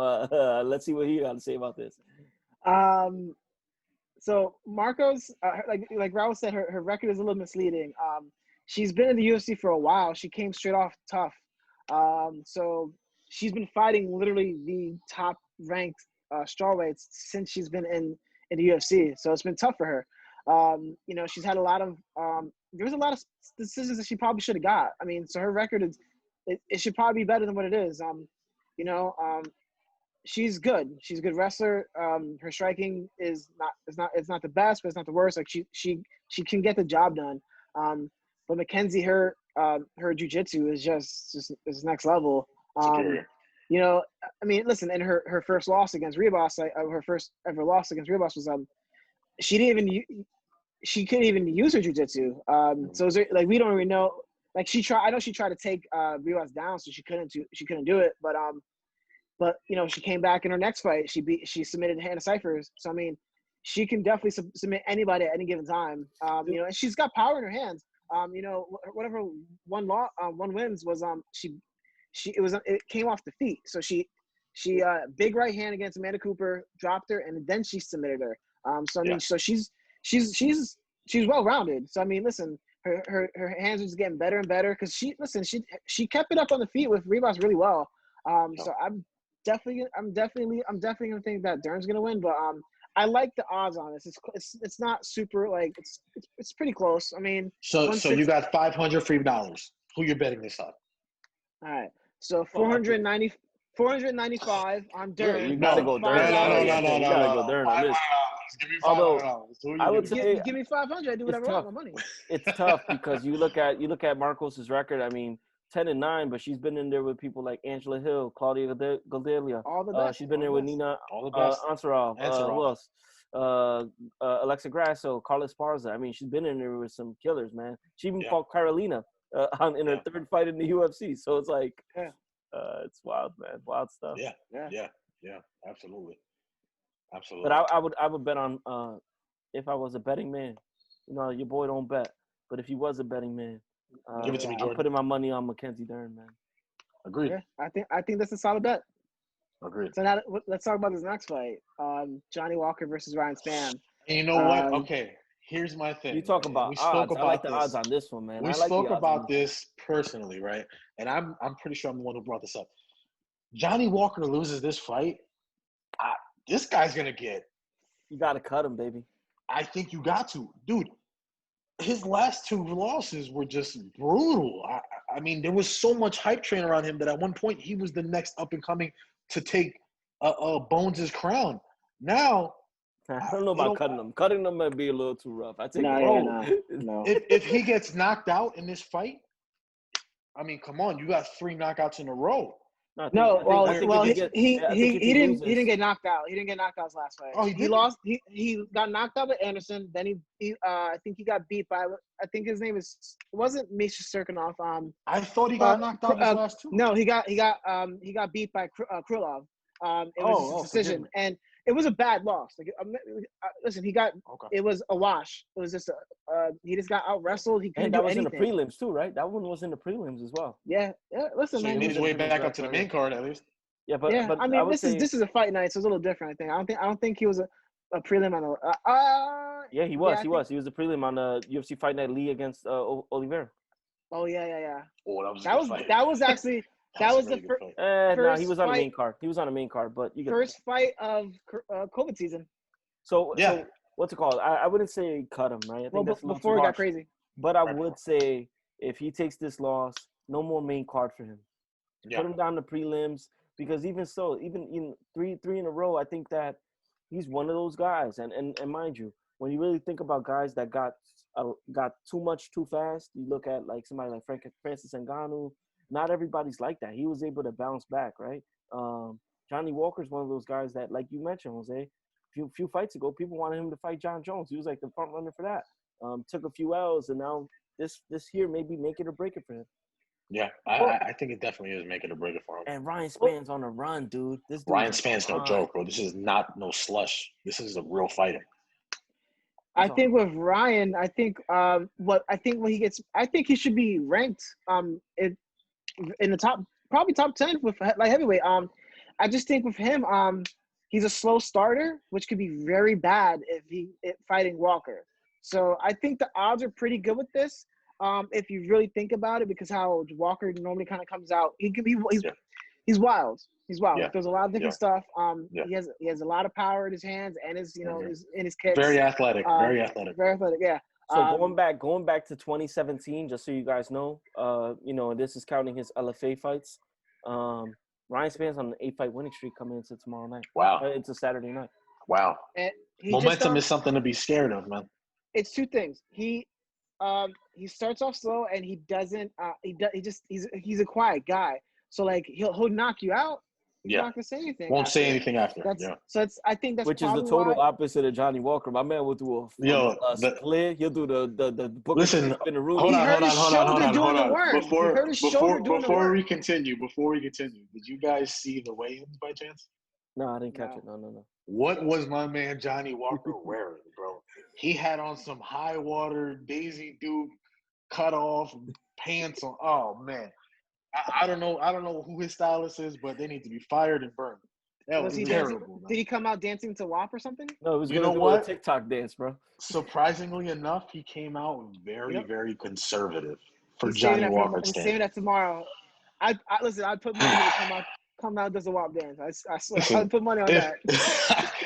let's see what he got to say about this. So Marcos, like Raul said, her record is a little misleading. She's been in the UFC for a while. She came straight off tough. So she's been fighting literally the top ranked strawweights since she's been in the UFC. So it's been tough for her. You know, she's had a lot of there was a lot of decisions that she probably should have got. I mean, so her record it should probably be better than what it is. You know, she's good. She's a good wrestler. Her striking is not the best, but it's not the worst. Like she can get the job done. But Mackenzie, her jiu-jitsu is just next level. You know, I mean, listen, and her first loss against Ribas, her first ever loss against Ribas was she couldn't even use her jiu-jitsu. So like we don't really know. Like I know she tried to take Ribas down, so she couldn't do it. But you know, she came back in her next fight. She submitted Hannah Cifers. So I mean, she can definitely submit anybody at any given time. You know, and she's got power in her hands. You know, whatever one wins was it came off the feet. So she big right hand against Amanda Cooper, dropped her, and then she submitted her. So I mean, so she's well rounded. So I mean, listen, her hands are just getting better and better because she kept it up on the feet with Ribas really well. So I'm definitely gonna think that Dern's gonna win, but I like the odds on this. It's not super like it's pretty close. I mean, so you got $500 Who you're betting this on? All right, so 495 on Dern. Yeah, you gotta go Dern. No. You gotta go Dern on this. Give me $500. Although I would say give me 500. I do whatever I want with my money. It's tough because you look at Marcos's record. I mean, 10-9, but she's been in there with people like Angela Hill, Claudia Gadelha. All the best. She's been there with Nina Ansarov. Who else? Alexa Grasso, Carla Esparza. I mean, she's been in there with some killers, man. She even fought Carolina in her third fight in the UFC. So it's like, it's wild, man. Wild stuff. Yeah. Yeah, absolutely. But Absolutely. I would bet on if I was a betting man. You know, your boy don't bet, but if he was a betting man, Give it to me, I'm Jordan. putting my money on Mackenzie Dern, man. Agreed. Yeah, I think that's a solid bet. Agreed. So now let's talk about this next fight. Johnny Walker versus Ryan Spann. And you know what? Um, Okay, here's my thing. You talk Right? And about we spoke odds. I like about the this. odds on this one, man. We I like the spoke odds on about this. this personally, right? And I'm pretty sure I'm the one who brought this up. Johnny Walker loses this fight. This guy's gonna get. You got to cut him, baby. I think you got to, dude. His last two losses were just brutal. I mean, there was so much hype train around him that at one point he was the next up and coming to take Bones' crown. Now, I don't know about cutting him. Cutting him might be a little too rough. I take no. if he gets knocked out in this fight, I mean, come on, you got 3 knockouts in a row. I think, No, I think well, if he loses, didn't get knocked out. He didn't get knocked out his last fight. Oh, he He didn't? lost. He got knocked out by Anderson. Then I think he got beat by. I think his name is. It wasn't Misha Serkinov. I thought he got knocked out his last 2. No, he got beat by Krylov. It was a decision, and it was a bad loss. Like, listen, he got. Okay. It was a wash. It was just he just got out wrestled. He couldn't and that do was anything. in the prelims too, right? That one was in the prelims as well. Yeah. Listen, So he man. made his way back up to the main card at least. Yeah, but I mean, would this say, is a fight night, so it's a little different. I don't think he was a prelim on the. Yeah, he was. He was the prelim on the UFC Fight Night Lee against Oliveira. Oh yeah. Oh, That was actually that was the first. No, he was on the fight- main card. He was on the main card, but you get First fight of COVID season. So Yeah. What's it called? I wouldn't say cut him, right? I think Well, that's a little before too it got harsh. crazy. But I Right. would say if he takes this loss, no more main card for him. Yeah. Put him down the prelims because even so, even in three in a row, I think that he's one of those guys. And mind you, when you really think about guys that got too much too fast, you look at like somebody like Francis Ngannou. Not everybody's like that. He was able to bounce back, right? Johnny Walker's one of those guys that, like you mentioned, Jose, few fights ago, people wanted him to fight John Jones. He was like the front runner for that. Took a few L's, and now this year maybe make it or break it for him. Yeah, I think it definitely is make it or break it for him. And Ryan Spann's on a run, dude. Ryan Spann's no joke, bro. This is not no slush. This is a real fighter. I think with Ryan, I think when he gets, I think he should be ranked in the probably top 10 with like heavyweight. I just think with him, he's a slow starter, which could be very bad if fighting Walker. So I think the odds are pretty good with this. If you really think about it, because how Walker normally kind of comes out, he's wild. He's wild. Yeah. There's a lot of different stuff. Yeah. He has a lot of power in his hands and his in his kicks. Very athletic. Very athletic. Very athletic. Yeah. So going back to 2017, just so you guys know, this is counting his LFA fights. Ryan Spann's on an 8-fight winning streak coming into tomorrow night. Wow. Into Saturday night. Wow. Momentum is is something to be scared of, man. It's two things. He starts off slow and he doesn't. He's a quiet guy. So like he'll knock you out. He's not gonna say anything. Won't say anything after. So I think that's which is the total opposite of Johnny Walker. My man will do a split. He'll do the book. Listen, hold on. Before we continue, did you guys see the weigh-ins by chance? No, I didn't catch it. No. What was my man Johnny Walker wearing, bro? He had on some high water Daisy Duke cut off pants on. Oh man. I don't know who his stylist is, but they need to be fired and burned. That was terrible. Did he come out dancing to WAP or something? No, it was a TikTok dance, bro. Surprisingly enough, he came out very, very conservative for Johnny Walker. He's saving that tomorrow. I'd put money to come out does a WAP dance. I swear, I'd put money on that.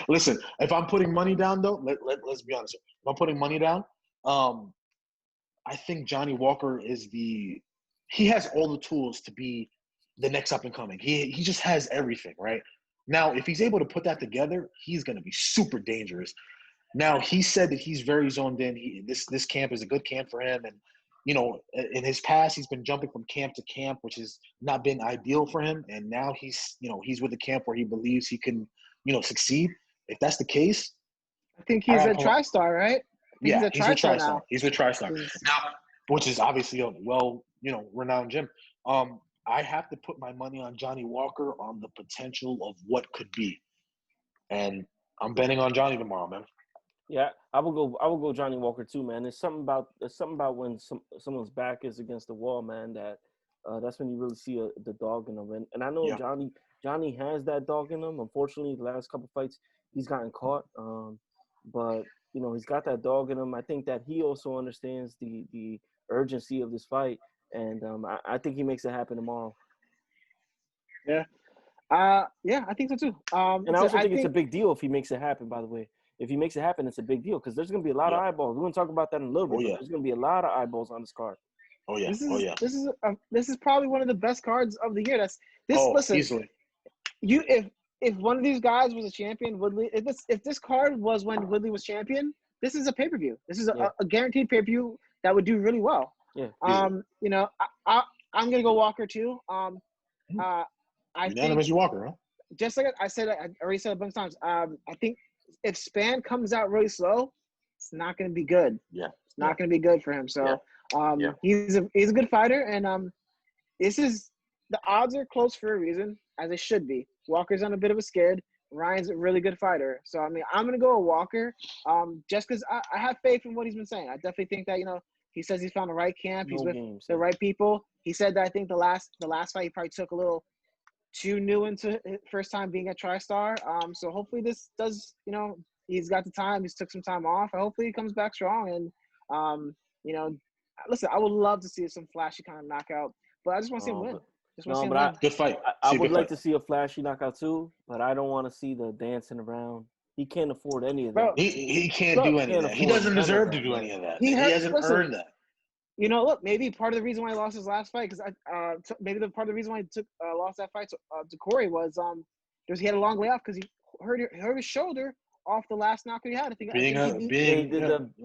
Listen, if I'm putting money down, though, let's be honest. If I'm putting money down, I think Johnny Walker he has all the tools to be the next up and coming. He just has everything, right? Now, if he's able to put that together, he's going to be super dangerous. Now, he said that he's very zoned in. This camp is a good camp for him. And, in his past, he's been jumping from camp to camp, which has not been ideal for him. And now he's with a camp where he believes he can, succeed. If that's the case. I think he's a TriStar, right? Yeah, he's a TriStar now. He's with TriStar. Now, which is obviously a renowned gym. I have to put my money on Johnny Walker on the potential of what could be. And I'm betting on Johnny tomorrow, man. Yeah, I will go. I will go Johnny Walker too, man. There's something about when someone's back is against the wall, man. That's when you really see the dog in them. And I know Yeah. Johnny has that dog in him. Unfortunately, the last couple fights he's gotten caught. But he's got that dog in him. I think that he also understands the urgency of this fight, and I think he makes it happen tomorrow. Yeah. Yeah, I think so too. And I So also I think it's a think, big deal if he makes it happen, by the way. If he makes it happen, it's a big deal because there's going to be a lot of Yeah. eyeballs. We're going to talk about that in a little bit, Oh but yeah. there's going to be a lot of eyeballs on this card. Oh yeah. this Oh is yeah. this is this is probably one of the best cards of the year. Oh, Listen, easily. you if one of these guys was a champion, Woodley. If this card was when Woodley was champion, this is a pay-per-view. This is Yeah, a guaranteed pay-per-view that would do really well. yeah. Easily. I'm gonna go Walker too. Uh, I think Unanimous Walker, huh? just like I said, I already said it a bunch of times. I think if Span comes out really slow, it's not going to be good. Yeah. It's not going to be good for him. So, Yeah. he's a good fighter, and the odds are close for a reason, as they should be. Walker's on a bit of a skid. Ryan's a really good fighter. So, I mean, I'm going to go with Walker, just because I have faith in what he's been saying. I definitely think that, he says he's found the right camp. He's No with games. the right people. He said that I think the last fight he probably took a little too new into his first time being at TriStar. So hopefully this does, he's got the time. He's took some time off. Hopefully he comes back strong. And, listen, I would love to see some flashy kind of knockout, but I just want to see him win. Good fight. I See a would good like fight. to see a flashy knockout too, but I don't want to see the dancing around. He can't afford any of that. Bro, He can't Bro, do any of can't that. He afford doesn't none of deserve that, to do man. any of that. He He hasn't earned that. Look, maybe part of the reason why he lost his last fight, because maybe the part of the reason why he lost that fight to Corey was he had a long way off because he hurt his shoulder off the last knockout he had. He did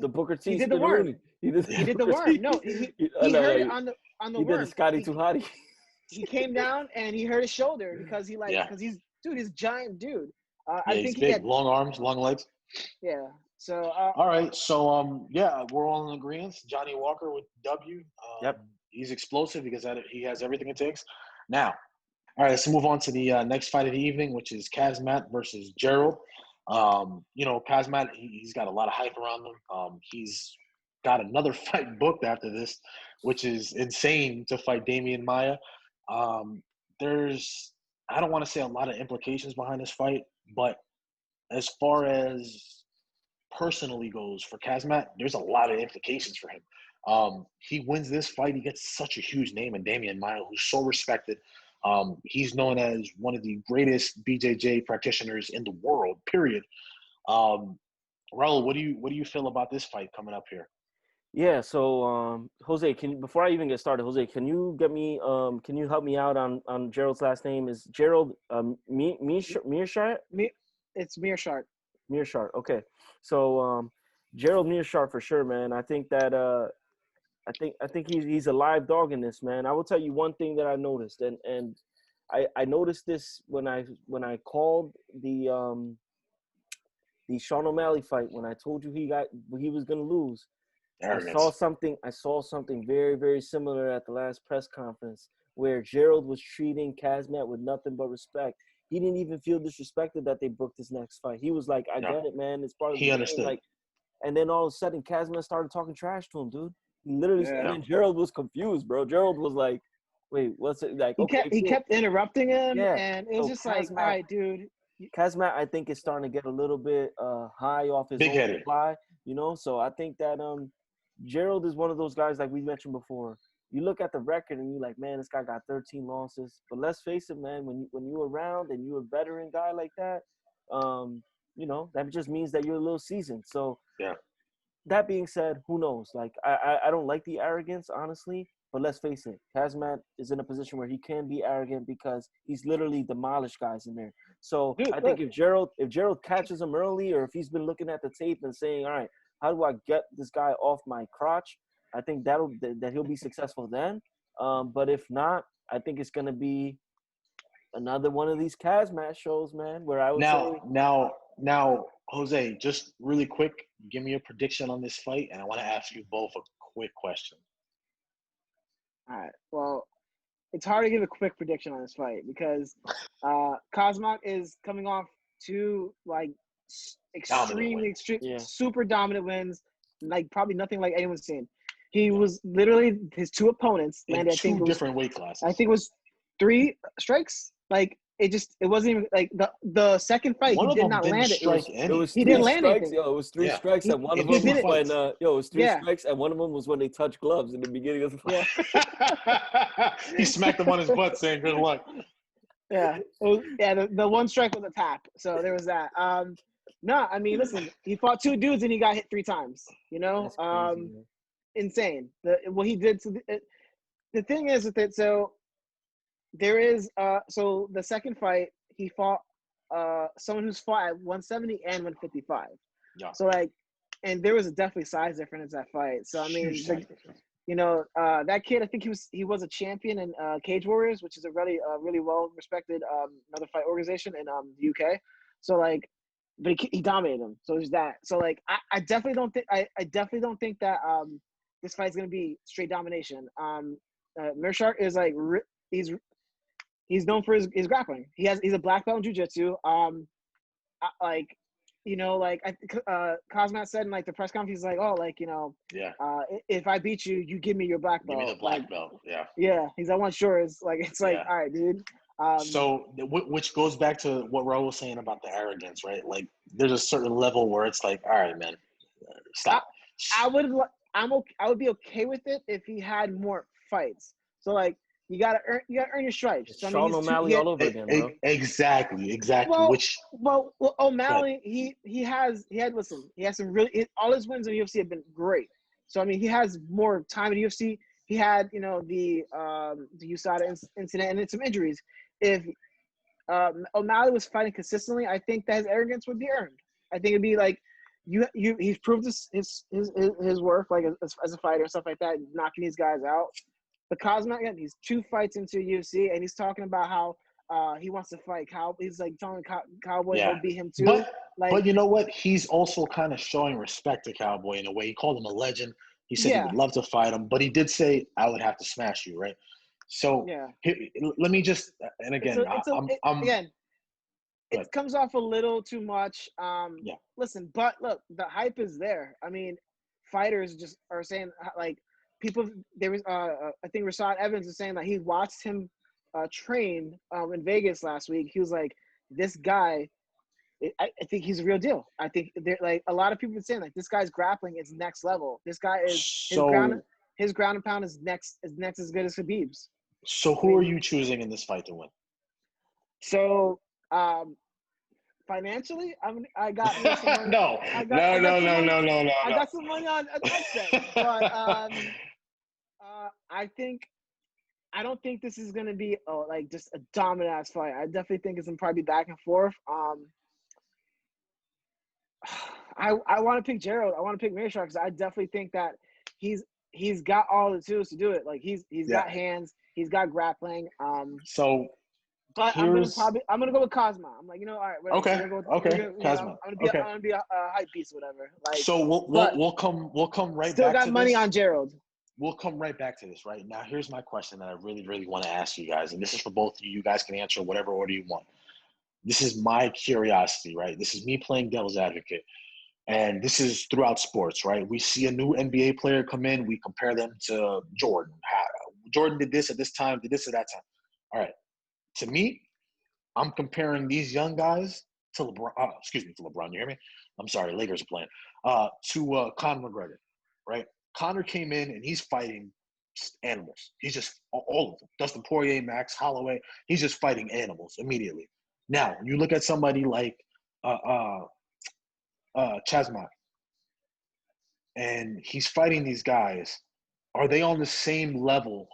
the Booker T. He did the worm. He did the worm. No, he hurt it on the he worm. did the Scotty Too Hottie. He came down and he hurt his shoulder because he's giant dude. I think he's big, long arms, long legs. Yeah. So all right, so we're all in agreement. Johnny Walker with W. Yep. He's explosive because he has everything it takes. Now, all right, let's move on to the next fight of the evening, which is Kazmat versus Gerald. Kazmat, he's got a lot of hype around him. He's got another fight booked after this, which is insane to fight Damian Maia. There's, I don't want to say a lot of implications behind this fight, but as far as personally goes for Kazmat, there's a lot of implications for him. He wins this fight, he gets such a huge name in Damian Maia, who's so respected. He's known as one of the greatest BJJ practitioners in the world, period. Raul, what do you feel about this fight coming up here? Yeah, so Jose, before I even get started, Jose, can you help me out on Gerald's last name? Is Gerald Mearshart? It's Mearshart. Mearshart. Okay. So Gerald Mearshart for sure, man. I think that I think he's a live dog in this, man. I will tell you one thing that I noticed, and I noticed this when I called the Sean O'Malley fight, when I told you he was gonna lose. Arrogance. I saw something very, very similar at the last press conference where Gerald was treating Kazmat with nothing but respect. He didn't even feel disrespected that they booked his next fight. He was like, I get it, man. It's part of the game. Understood. Like, and then all of a sudden, Kazmat started talking trash to him, dude. He literally, Yeah. and then Gerald was confused, bro. Gerald was like, wait, what's it? Like, He kept interrupting him, Yeah. and it was just like, all right, dude. Kazmat, I think, is starting to get a little bit high off his own supply, So I think that Gerald is one of those guys, like we mentioned before. You look at the record and you're like, man, this guy got 13 losses. But let's face it, man, when you're around and you're a veteran guy like that, that just means that you're a little seasoned. So that being said, who knows? Like, I don't like the arrogance, honestly. But let's face it, Kazmat is in a position where he can be arrogant because he's literally demolished guys in there. So I think if Gerald catches him early, or if he's been looking at the tape and saying, all right, how do I get this guy off my crotch? I think that he'll be successful then. But if not, I think it's going to be another one of these Kazmat shows, man, where I would say. Now, Jose, just really quick, give me a prediction on this fight, and I want to ask you both a quick question. All right. Well, it's hard to give a quick prediction on this fight because Kazmat is coming off two like extremely super dominant wins, like probably nothing like anyone's seen. He was literally his two opponents landed. In two different weight classes. I think it was 3 strikes. Like it wasn't even like the second fight. One he of did them not didn't land strike it. any. He didn't land strikes. anything. Yo, it was 3 strikes, and one of them was when it was 3 Yeah. strikes, and one of them was when they touched gloves in the beginning of the fight. Yeah. He smacked him on his butt, saying "Good luck." Yeah, the one strike was a tap, so there was that. No, I mean, listen, he fought 2 dudes and he got hit 3 times. You know, That's crazy, insane. What he did to the thing is with it. So there is so the second fight he fought someone who's fought at 170 and 155. Yeah. So like, and there was definitely size difference in that fight. So I mean, you know, that kid, I think he was a champion in Cage Warriors, which is a really well respected another fight organization in the UK. So like, but he dominated him. So there's that. So like, I definitely don't think I definitely don't think that this fight's gonna be straight domination. Mearshart is like he's known for his grappling. He's a black belt in jiu-jitsu. Like, you know, like Kazmat said in like the press conference, he's like, oh, like, you know, if I beat you, you give me your black belt. Give me the black belt. Yeah. Yeah. He's I want yours. Like, it's like, all right, dude. So, which goes back to what Raul was saying about the arrogance, right? Like, there's a certain level where it's like, all right, man, stop. I would be okay with it if he had more fights. So like, you gotta earn your stripes. So, Sean O'Malley all over again, bro. Exactly. Well, O'Malley, he had some really all his wins in the UFC have been great. So I mean, he has more time in the UFC. He had, you know, the USADA incident and then some injuries. If O'Malley was fighting consistently, I think that his arrogance would be earned. I think it'd be like he's proved his worth like as a fighter and stuff like that, knocking these guys out. The Cosmo, again, he's 2 fights into UFC, and he's talking about how he wants to fight Cowboy. He's like telling Cowboy he'll beat him too. But you know what? He's also kind of showing respect to Cowboy in a way. He called him a legend. He said he would love to fight him, but he did say, "I would have to smash you," right? So let me just, and again, it comes off a little too much. Listen, but look, the hype is there. I mean, fighters just are saying like. People, there was, I think Rashad Evans was saying that he watched him train in Vegas last week. He was like, this guy, I think he's a real deal. I think they're like a lot of people are saying like this guy's grappling is next level. This guy is his ground and pound is next as good as Khabib's. So who are you choosing in this fight to win? So financially, I got some money. No. I got some money on upset, but I don't think this is gonna be like just a dominant ass fight. I definitely think it's gonna probably be back and forth. I want to pick Gerald. I want to pick Mearshart because I definitely think that he's got all the tools to do it. Like he's got hands, he's got grappling. But I'm gonna go with Cosmo. I'm like, you know, all right. Whatever. Okay. Cosmo. I'm gonna be a hype piece, or whatever. Like, so we'll come right still back. Still got money on Gerald. We'll come right back to this. Right now, here's my question that I really, really want to ask you guys, and this is for both of you. You guys can answer whatever order you want. This is my curiosity, right? This is me playing devil's advocate, and this is throughout sports, right? We see a new NBA player come in, we compare them to Jordan. Jordan did this at this time, did this at that time. All right. To me, I'm comparing these young guys to LeBron. To LeBron. You hear me? I'm sorry, Lakers are playing. To Conor McGregor, right? Conor came in and he's fighting animals. He's just all of them. Dustin Poirier, Max Holloway. He's just fighting animals immediately. Now you look at somebody like Chazmak, and he's fighting these guys. Are they on the same level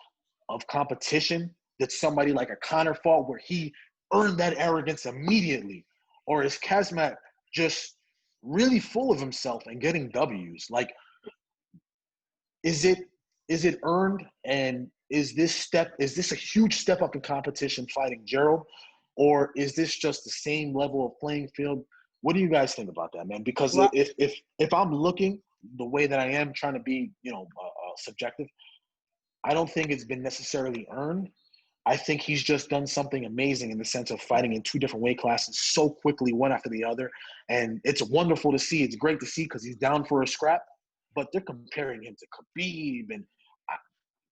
of competition that somebody like a Conor fought, where he earned that arrogance immediately? Or is Kazmat just really full of himself and getting W's? Like, is it earned? And is this a huge step up in competition fighting Gerald? Or is this just the same level of playing field? What do you guys think about that, man? Because if I'm looking the way that I am, trying to be, subjective, I don't think it's been necessarily earned. I think he's just done something amazing in the sense of fighting in 2 different weight classes so quickly, one after the other. And it's wonderful to see. It's great to see because he's down for a scrap. But they're comparing him to Khabib, and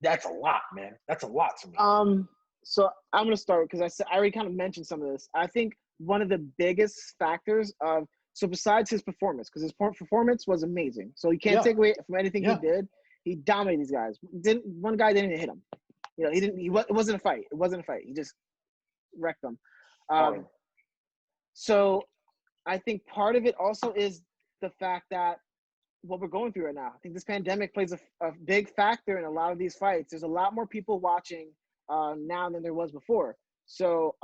that's a lot, man. That's a lot to me. So I'm gonna start because I already kind of mentioned some of this. I think one of the biggest factors of so besides his performance, because his performance was amazing, so you can't take away from anything he did. He dominated these guys. One guy didn't even hit him. You know, it wasn't a fight. It wasn't a fight. He just wrecked them. So I think part of it also is the fact that what we're going through right now. I think this pandemic plays a big factor in a lot of these fights. There's a lot more people watching now than there was before. So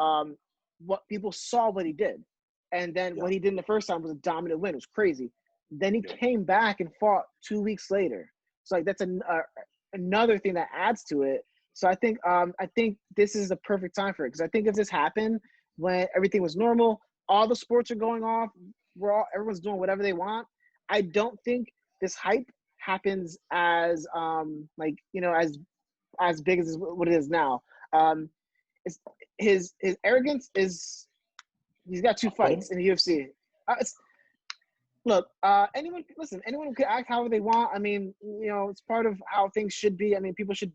what people saw what he did. And then what he did in the first time was a dominant win. It was crazy. Then he came back and fought 2 weeks later. So like that's another thing that adds to it. So I think this is the perfect time for it because I think if this happened when everything was normal, all the sports are going off, everyone's doing whatever they want. I don't think this hype happens as as big as what it is now. It's his arrogance is he's got 2 fights in the UFC. Look, anyone could act however they want. I mean, you know, it's part of how things should be. I mean, people should,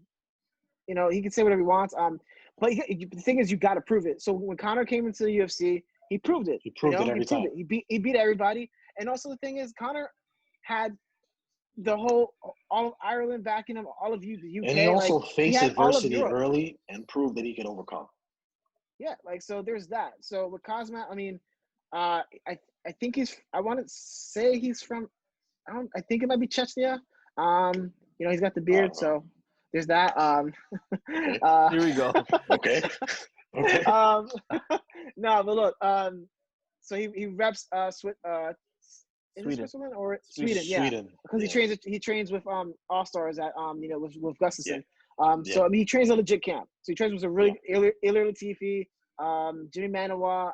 you know, he can say whatever he wants. But the thing is, you got to prove it. So when Conor came into the UFC, he proved it. He proved it every time. He beat everybody. And also the thing is, Conor had all of Ireland backing him, all of the UK. And he also faced adversity early and proved that he could overcome. Yeah, like so. There's that. So with Kazmat, I mean, I think I want to say he's from. I think it might be Chechnya. You know, he's got the beard, so there's that. Here we go. Okay. No, but look. So he reps Switzerland or Sweden? Yeah, Sweden. Because he trains with All Stars at you know with Gustafsson. So I mean he trains a legit camp. So he trains with a really Ilir Latifi, Jimmy Manawa,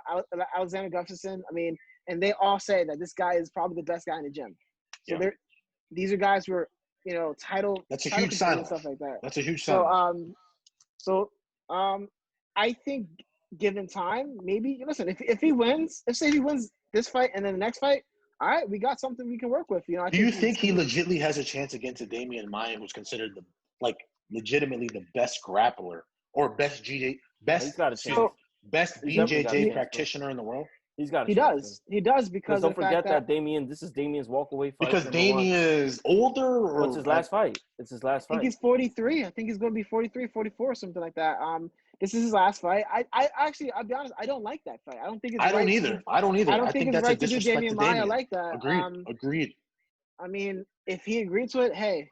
Alexander Gustafsson. I mean, and they all say that this guy is probably the best guy in the gym. So these are guys who are, you know, title. That's a huge sign. And stuff like that. That's a huge sign. So I think given time, maybe listen if he wins, say he wins this fight and then the next fight. All right, we got something we can work with. You know, Do you think he legitimately has a chance against a Damian Maia, who's considered legitimately the best grappler or best BJJ practitioner in the world? He's got. He does because don't forget that Damian. This is Damian's walkaway fight. Because Damian is older, or it's his last fight. It's his last fight. I think he's 43. I think he's going to be 43, 44, or something like that. This is his last fight. I actually, I'll be honest, I don't like that fight. I don't think it's I don't either. I don't think it's that's right a disrespect to do Damian Maia like that. Agreed. I mean, if he agreed to it, hey,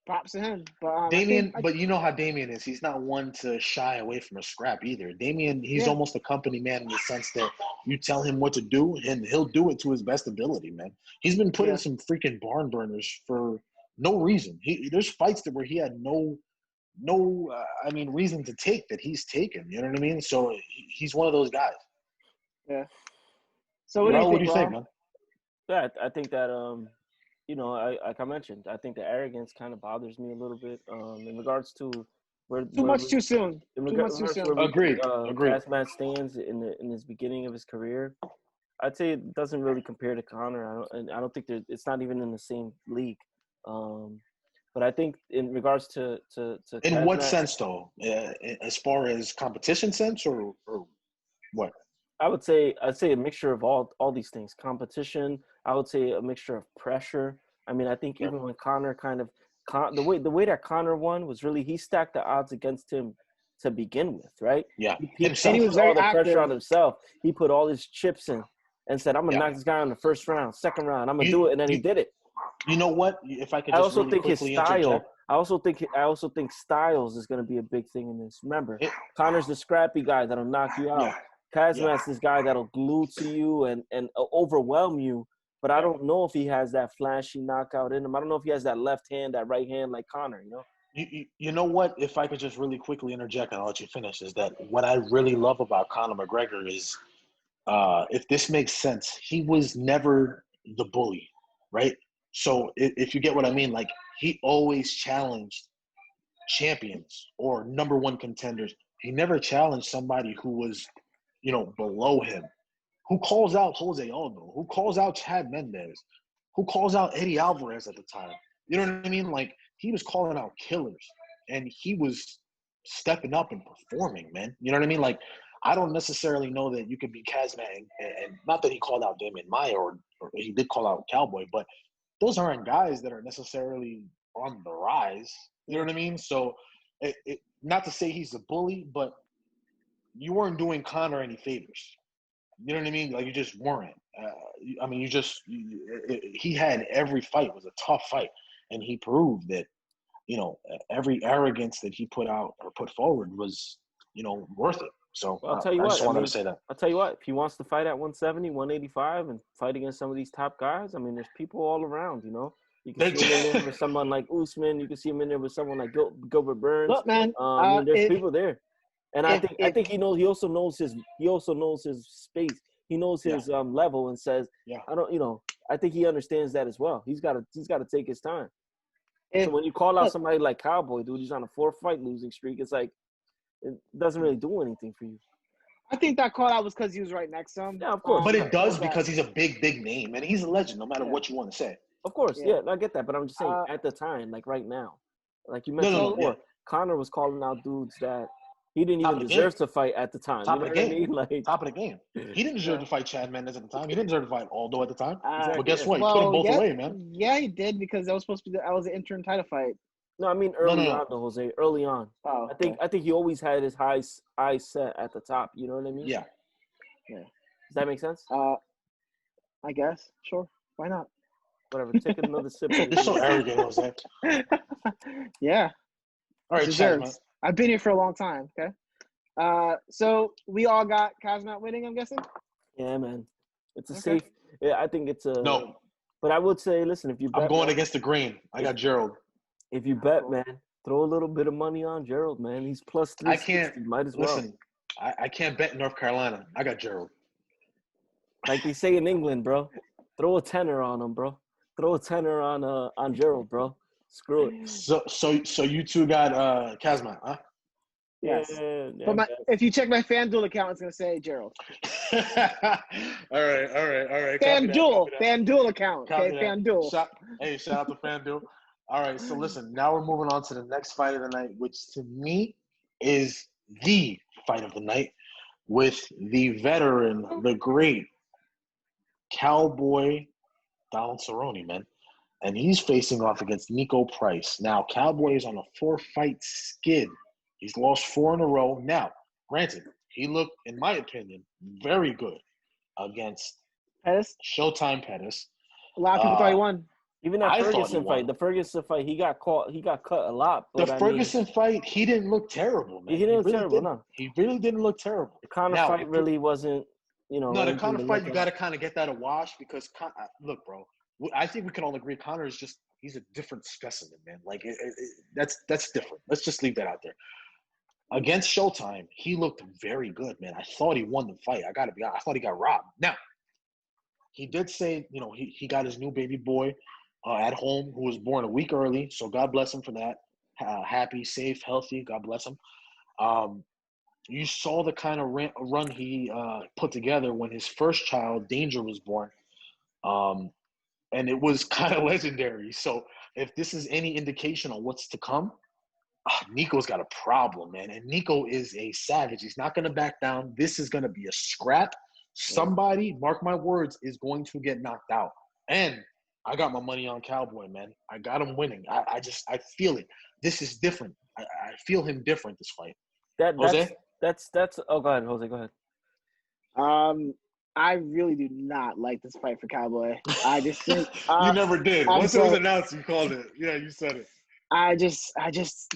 props to him. But Damian, but you know how Damian is. He's not one to shy away from a scrap either. Damian, he's almost a company man in the sense that you tell him what to do, and he'll do it to his best ability, man. He's been putting some freaking barn burners for no reason. There's fights where he had no reason to take that he's taken. You know what I mean? So he's one of those guys. Yeah. So what do you think, man? Yeah, I think that you know, like I mentioned, I think the arrogance kind of bothers me a little bit. In regards to too soon. Agreed. Kazmat stands in his beginning of his career. I'd say it doesn't really compare to Conor. I don't think it's not even in the same league. But I think in regards to in Kazmat, what sense though? As far as competition sense or what? I'd say a mixture of all these things. Competition. I would say a mixture of pressure. I mean, I think even when Conor the way that Conor won was really he stacked the odds against him to begin with, right? Yeah. He put all the pressure on himself. He put all his chips in and said, "I'm gonna knock this guy in the first round, second round. I'm gonna do it," and then he did it. You know what? If I could, just also really think his quickly style. interject. I also think styles is going to be a big thing in this. Remember, Conor's the scrappy guy that'll knock you out. Yeah. Kazmat's this guy that'll glue to you and overwhelm you. But I don't know if he has that flashy knockout in him. I don't know if he has that left hand, that right hand like Conor. You know. You know what? If I could just really quickly interject and I'll let you finish, is that what I really love about Conor McGregor is, if this makes sense, he was never the bully, right? So if you get what I mean, like he always challenged champions or number one contenders. He never challenged somebody who was, below him. Who calls out Jose Aldo? Who calls out Chad Mendez? Who calls out Eddie Alvarez at the time? You know what I mean? Like, he was calling out killers, and he was stepping up and performing, man. You know what I mean? Like, I don't necessarily know that you could be Kazmat, and not that he called out Damian Maya or he did call out Cowboy, but those aren't guys that are necessarily on the rise. You know what I mean? So, not to say he's a bully, but you weren't doing Conor any favors. You know what I mean? Like, you just weren't. He had every fight was a tough fight, and he proved that, every arrogance that he put out or put forward was, worth it. So well, I'll tell you I what. just wanted to say that. I'll tell you what. If he wants to fight at 170, 185, and fight against some of these top guys, I mean, there's people all around. You can see him in there with someone like Usman. You can see him in there with someone like Gilbert Burns. Look, man, there's people there, and I think he knows. He also knows his space. He knows his level and says, yeah. I think he understands that as well. He's got to take his time. So when you call out somebody like Cowboy, dude, he's on a 4-fight losing streak. It's like it doesn't really do anything for you. I think that call out was because he was right next to him. Yeah, of course. But it does because he's a big, big name, and he's a legend, no matter what you want to say. Of course, yeah, I get that. But I'm just saying, at the time, like right now, like you mentioned before, Conor was calling out dudes that he didn't even deserve to fight at the time. Top of the game. I mean? Like, top of the game. He didn't deserve to fight Chad Mendez at the time. He didn't deserve to fight Aldo at the time. But guess what? He put them both away, man. Yeah, he did, because that was an interim title fight. No, I mean early on, though, Jose. Early on. Oh, I think he always had his eyes set at the top. You know what I mean? Yeah. Does that make sense? I guess. Sure. Why not? Whatever. Take another sip. You're so arrogant, Jose. Yeah. All right, Chad, man. I've been here for a long time. Okay. So we all got Kazmat winning, I'm guessing. Yeah, man. It's a safe. Yeah, I think it's a. No. But I would say, listen, if you bet, I'm going against the grain. I got Gerald. If you bet, man, throw a little bit of money on Gerald, man. He's plus 360. I can't. Might as well. Listen, I can't bet North Carolina. I got Gerald. Like they say in England, bro. Throw a tenner on him, bro. Throw a tenner on Gerald, bro. Screw it. So you two got Kazmat, huh? Yes. Yeah, but if you check my FanDuel account, it's gonna say Gerald. all right. FanDuel account. Okay, FanDuel. Shout out to FanDuel. All right, so listen, now we're moving on to the next fight of the night, which to me is the fight of the night, with the veteran, the great Cowboy Donald Cerrone, man. And he's facing off against Nico Price. Now, Cowboy is on a 4-fight skid. He's lost 4 in a row. Now, granted, he looked, in my opinion, very good against Pettis? Showtime Pettis. A lot of people thought he won. Even that Ferguson fight, he got caught. He got cut a lot. The Ferguson fight, he didn't look terrible, man. He didn't look terrible, no. He really didn't look terrible. The Conor fight really wasn't, No, the Conor fight, you got to kind of get that a wash because, look, bro, I think we can all agree Conor is just, he's a different specimen, man. Like, that's different. Let's just leave that out there. Against Showtime, he looked very good, man. I thought he won the fight. I got to be honest. I thought he got robbed. Now, he did say, he got his new baby boy at home who was born a week early. So God bless him for that. Happy, safe, healthy. God bless him. You saw the kind of run he put together when his first child, Danger, was born. And it was kind of legendary. So if this is any indication on what's to come, Nico's got a problem, man. And Nico is a savage. He's not going to back down. This is going to be a scrap. Somebody, mark my words, is going to get knocked out. And I got my money on Cowboy, man. I got him winning. I feel it. This is different. I feel him different this fight. Jose? Oh, go ahead, Jose. Go ahead. I really do not like this fight for Cowboy. I just think you never did. Once it was announced, you called it. Yeah, you said it. I just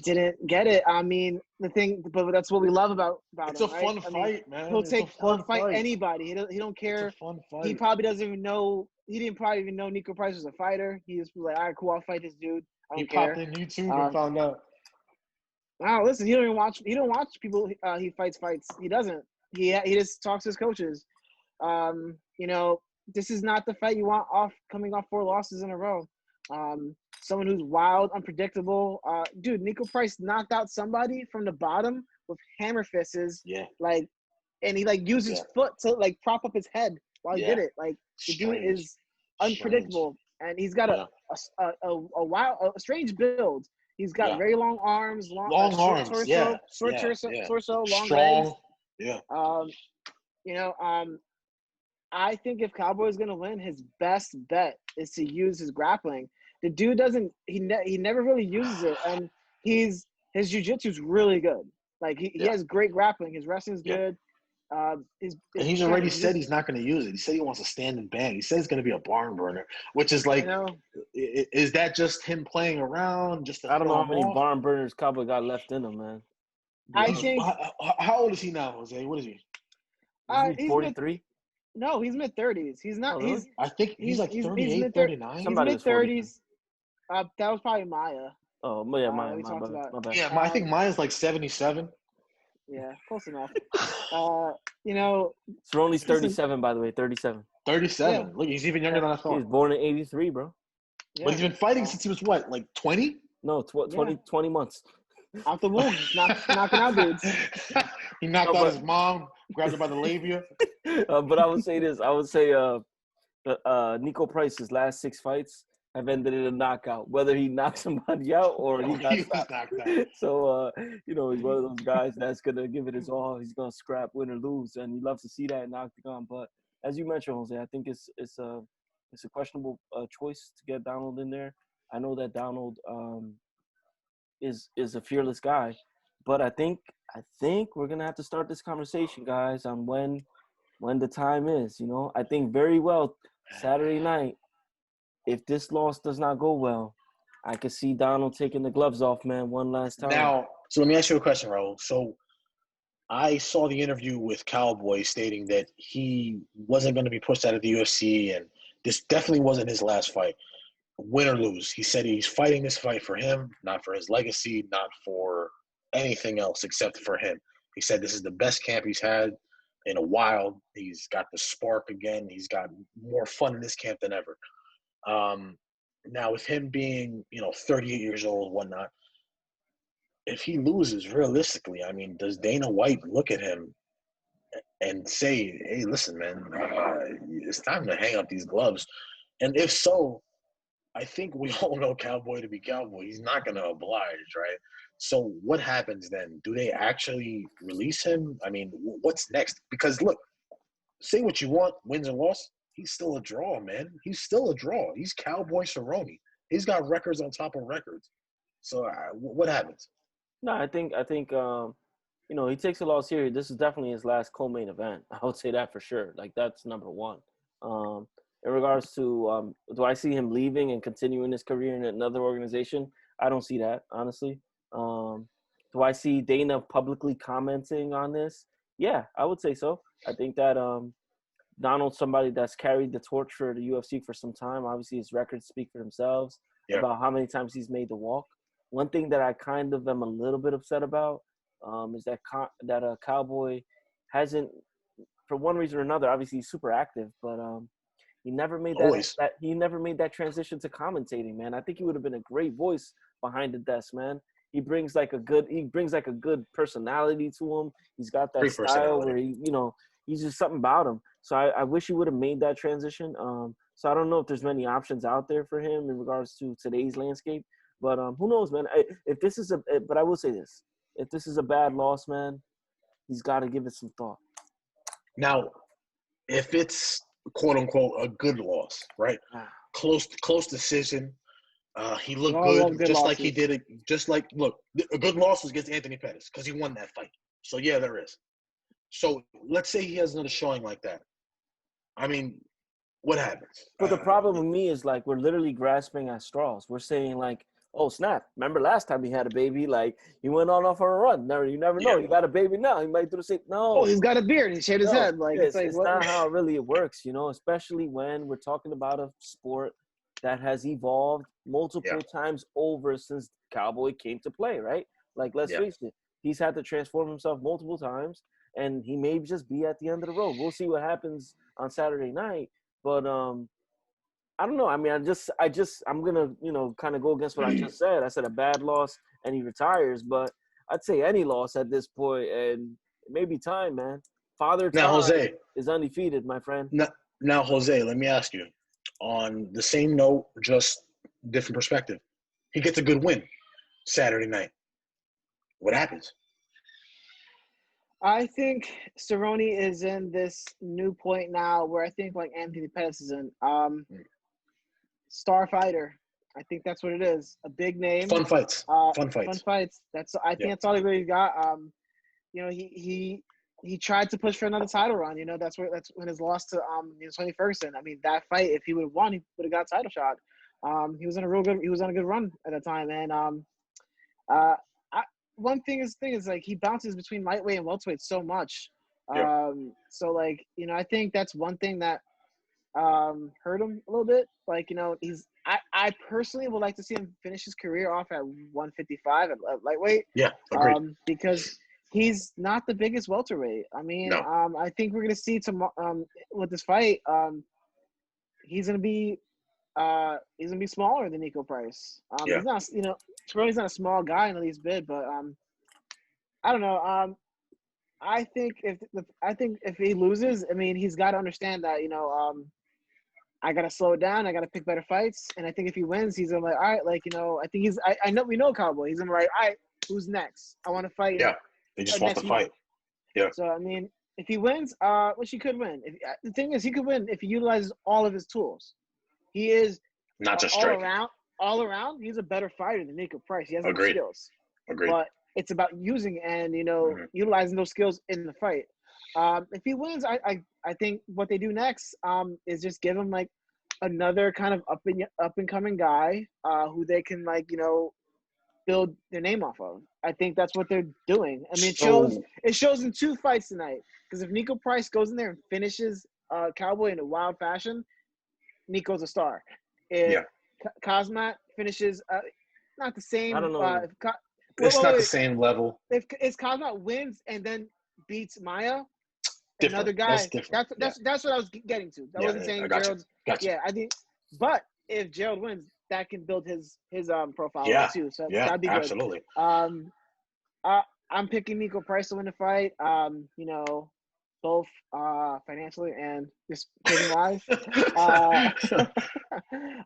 didn't get it. I mean, but that's what we love about it's him. It's a fun fight, man. He'll fight anybody. He don't care. It's a fun fight. He probably doesn't even know. He didn't probably even know Nico Price was a fighter. He just was like, all right, cool, I'll fight this dude. I don't care. He popped in YouTube and found out. No, listen, he don't watch people. He fights. He doesn't. He just talks to his coaches. This is not the fight you want coming off 4 losses in a row. Someone who's wild, unpredictable. Dude, Nico Price knocked out somebody from the bottom with hammer fists. Yeah. Like, and he like used his foot to like prop up his head while he did it. Like the dude is unpredictable, and he's got a wild, a strange build. He's got very long arms, long arms, short torso, long strong legs. Yeah. You know, I think if Cowboy's gonna win, his best bet is to use his grappling. The dude doesn't. He never really uses it, and his jiu-jitsu's really good. Like he has great grappling. His wrestling's good. And he's already said he's not going to use it. He said he wants to stand and bang. He said it's going to be a barn burner, which is like, is that just him playing around? I don't know how many barn burners Cowboy got left in him, man. I think. How old is he now, Jose? What is he? He's 43. No, he's mid-30s. He's not. Oh, really? I think he's like 38, 39. He's mid-30s. That was probably Maya. Oh, yeah, Maya. My bad. Yeah, I think Maya's like 77. Yeah, close enough. You know. Cerrone's 37, by the way. 37. 37. Yeah. Look, he's even younger than I thought. He was born in 83, bro. Yeah. But he's been fighting since he was what, like 20? No, 20 months. Out the womb, knocking out dudes. He knocked out his mom, grabbed her by the labia. But I would say this. I would say Nico Price's last 6 fights have ended in a knockout, whether he knocked somebody out or he got knocked out. So, you know, he's one of those guys that's going to give it his all. He's going to scrap, win or lose, and he loves to see that in octagon. But as you mentioned, Jose, I think it's a questionable choice to get Donald in there. I know that Donald is a fearless guy, but I think we're going to have to start this conversation, guys, on when the time is, you know. I think very well Saturday night, if this loss does not go well, I could see Donald taking the gloves off, man, one last time. Now, so let me ask you a question, Raul. So I saw the interview with Cowboy stating that he wasn't going to be pushed out of the UFC, and this definitely wasn't his last fight, win or lose. He said he's fighting this fight for him, not for his legacy, not for anything else except for him. He said this is the best camp he's had in a while. He's got the spark again. He's got more fun in this camp than ever. Now, with him being, 38 years old, whatnot, if he loses, realistically, I mean, does Dana White look at him and say, hey, listen, man, it's time to hang up these gloves? And if so, I think we all know Cowboy to be Cowboy. He's not going to oblige, right? So what happens then? Do they actually release him? I mean, what's next? Because, look, say what you want, wins and loss, he's still a draw, man. He's still a draw. He's Cowboy Cerrone. He's got records on top of records. So what happens? No, I think he takes a loss here. This is definitely his last co-main event. I would say that for sure. Like, that's number one. In regards to do I see him leaving and continuing his career in another organization? I don't see that, honestly. Do I see Dana publicly commenting on this? Yeah, I would say so. I think that Donald's somebody that's carried the torch for the UFC for some time. Obviously, his records speak for themselves about how many times he's made the walk. One thing that I kind of am a little bit upset about is that a Cowboy hasn't, for one reason or another, obviously he's super active, but he never made that transition to commentating, man. I think he would have been a great voice behind the desk, man. He brings like a good personality to him. He's got that style where he's just something about him. So I wish he would have made that transition. So I don't know if there's many options out there for him in regards to today's landscape. But who knows, man? But I will say this: if this is a bad loss, man, he's got to give it some thought. Now, if it's quote unquote a good loss, right? Close decision. He looked good, just like he did it. Just like, look, a good loss was against Anthony Pettis because he won that fight. So yeah, there is. So let's say he has another showing like that. I mean, what happens? But the problem with me is, like, we're literally grasping at straws. We're saying, like, oh, snap. Remember last time he had a baby? Like, he went on off on a run. You never know. He got a baby now. He might do the same. No. Oh, he's got a beard. He shaved his head. Like, it's not how it really works, especially when we're talking about a sport that has evolved multiple times over since Cowboy came to play, right? Like, let's face it. He's had to transform himself multiple times, and he may just be at the end of the road. We'll see what happens on Saturday night. But I don't know. I mean, I'm gonna, kind of go against what I just said. I said a bad loss and he retires, but I'd say any loss at this point, and it may be time, man. Father Now, Time Jose. is undefeated, my friend. Now, Jose, let me ask you. On the same note, just different perspective. He gets a good win Saturday night. What happens? I think Cerrone is in this new point now where I think like Anthony Pettis is in. Star fighter. I think that's what it is. A big name. Fun fights. Fun fights. I think that's all he really got. He tried to push for another title run. That's when his loss to Tony Ferguson. I mean, that fight, if he would have won, he would have got a title shot. He was on a good run at the time. And one thing is like he bounces between lightweight and welterweight so much. Yeah. So like, I think that's one thing that hurt him a little bit. Like, I personally would like to see him finish his career off at 155 at lightweight. Yeah, agreed. Because he's not the biggest welterweight. I mean, No. I think we're gonna see with this fight, he's gonna be smaller than Nico Price. Yeah. He's not, Cerrone's not a small guy in the least bit, but I don't know. I think if he loses, I mean, he's got to understand that, I got to slow it down. I got to pick better fights. And I think if he wins, he's going to be like, all right, like, I think I know, we know Cowboy. He's going to be like, all right, who's next? I want to fight. Yeah. They just want to fight. Yeah. So, I mean, if he wins, which he could win. The thing is, he could win if he utilizes all of his tools. He is not just all strike. All around, he's a better fighter than Nico Price. He has no Agreed. skills. Agreed. But it's about using and, utilizing those skills in the fight. If he wins, I think what they do next is just give him like another kind of up and coming guy who they can build their name off of. I think that's what they're doing. I mean, it shows in 2 fights tonight. Because if Nico Price goes in there and finishes Cowboy in a wild fashion, Nico's a star. If Kazmat finishes not the same. I don't know. It's not the same level. If Kazmat wins and then beats Maya, different. Another guy. That's what I was getting to. I wasn't saying Gerald's. Gotcha. Yeah, I think. But if Gerald wins, that can build his profile too. So that'd be good. Absolutely. I'm picking Nico Price to win the fight. Both financially and just pitting wise.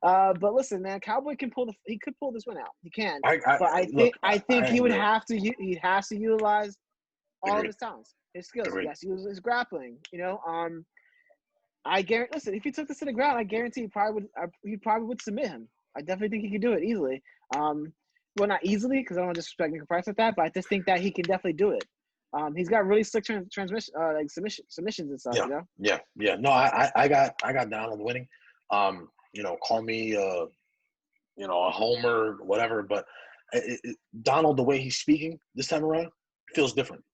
But listen, man, Cowboy can he could pull this one out. He can. I think he would have to. He has to utilize all of his talents, his skills. He has to use his grappling. I guarantee. Listen, if he took this to the ground, I guarantee he probably would submit him. I definitely think he could do it easily. Well, not easily because I don't want to disrespect Nico Price like that, but I just think that he can definitely do it. He's got really slick submissions and stuff. Yeah. No, I got Donald winning. Call me a homer, whatever. But Donald, the way he's speaking this time around, feels different.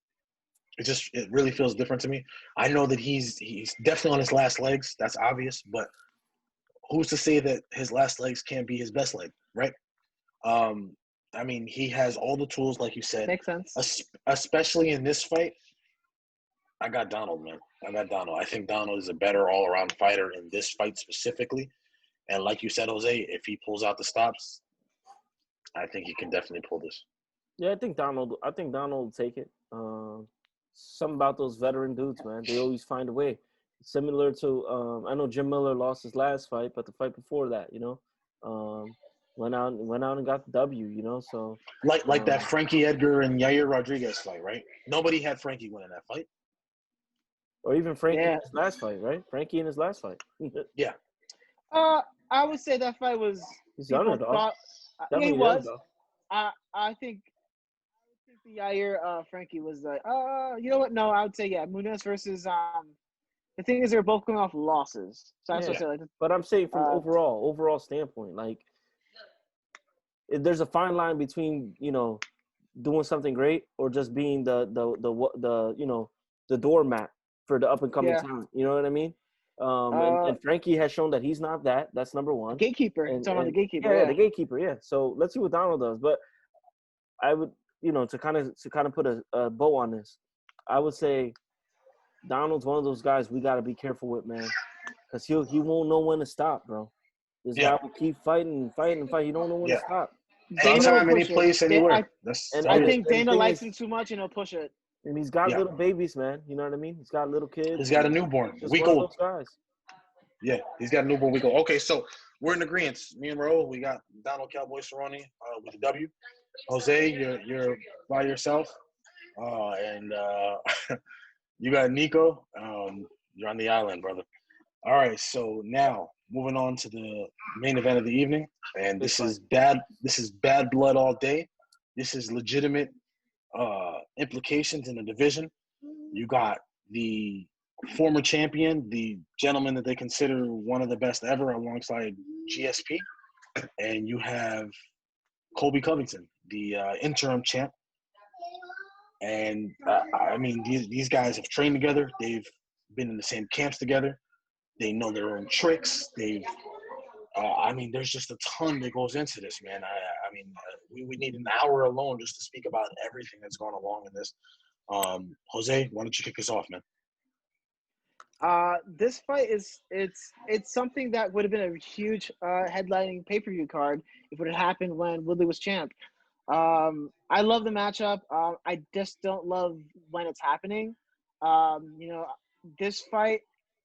It really feels different to me. I know that he's definitely on his last legs. That's obvious. But who's to say that his last legs can't be his best leg, right? I mean, he has all the tools, like you said. Makes sense. Especially in this fight, I got Donald, man. I think Donald is a better all-around fighter in this fight specifically. And like you said, Jose, if he pulls out the stops, I think he can definitely pull this. Yeah, I think Donald will take it. Something about those veteran dudes, man. They always find a way. Similar to, I know Jim Miller lost his last fight, but the fight before that, went out and got the W, so like that Frankie Edgar and Yair Rodriguez fight, right? Nobody had Frankie winning that fight, or even Frankie in his last fight, right? Frankie in his last fight. Yeah. I would say that fight was. He's underdog. He was. I think the Yair Frankie was like, you know what? No, I would say Munoz versus The thing is, they're both coming off losses. So that's what I say. Like, but I'm saying from overall standpoint, like there's a fine line between doing something great or just being the doormat for the up and coming talent. You know what I mean? And Frankie has shown that he's not that. That's number one. Gatekeeper. Talking about the gatekeeper. Yeah, the gatekeeper. Yeah. So let's see what Donald does. But I would, to kind of put a bow on this, I would say Donald's one of those guys we got to be careful with, man, because he won't know when to stop, bro. This guy will keep fighting. You don't know when to stop. Anytime, any push it. place, anywhere. I think Dana likes him too much, and he'll push it. And he's got little babies, man. You know what I mean? He's got little kids. He's got a newborn. Just week one old. of those guys. Yeah, he's got a newborn week old. Okay, so we're in agreement. Me and Raul, we got Donald Cowboy Cerrone with a W. Jose, you're by yourself. And you got Nico. You're on the island, brother. All right, so now moving on to the main event of the evening, and this is bad blood all day. This is legitimate implications in the division. You got the former champion, the gentleman that they consider one of the best ever alongside GSP, and you have Colby Covington, the interim champ. And I mean, these guys have trained together. They've been in the same camps together. They know their own tricks. I mean, there's just a ton that goes into this, man. I mean, we need an hour alone just to speak about everything that's going along in this. Jose, why don't you kick us off, man? This fight it's something that would have been a huge headlining pay-per-view card if it had happened when Woodley was champ. I love the matchup. I just don't love when it's happening. This fight,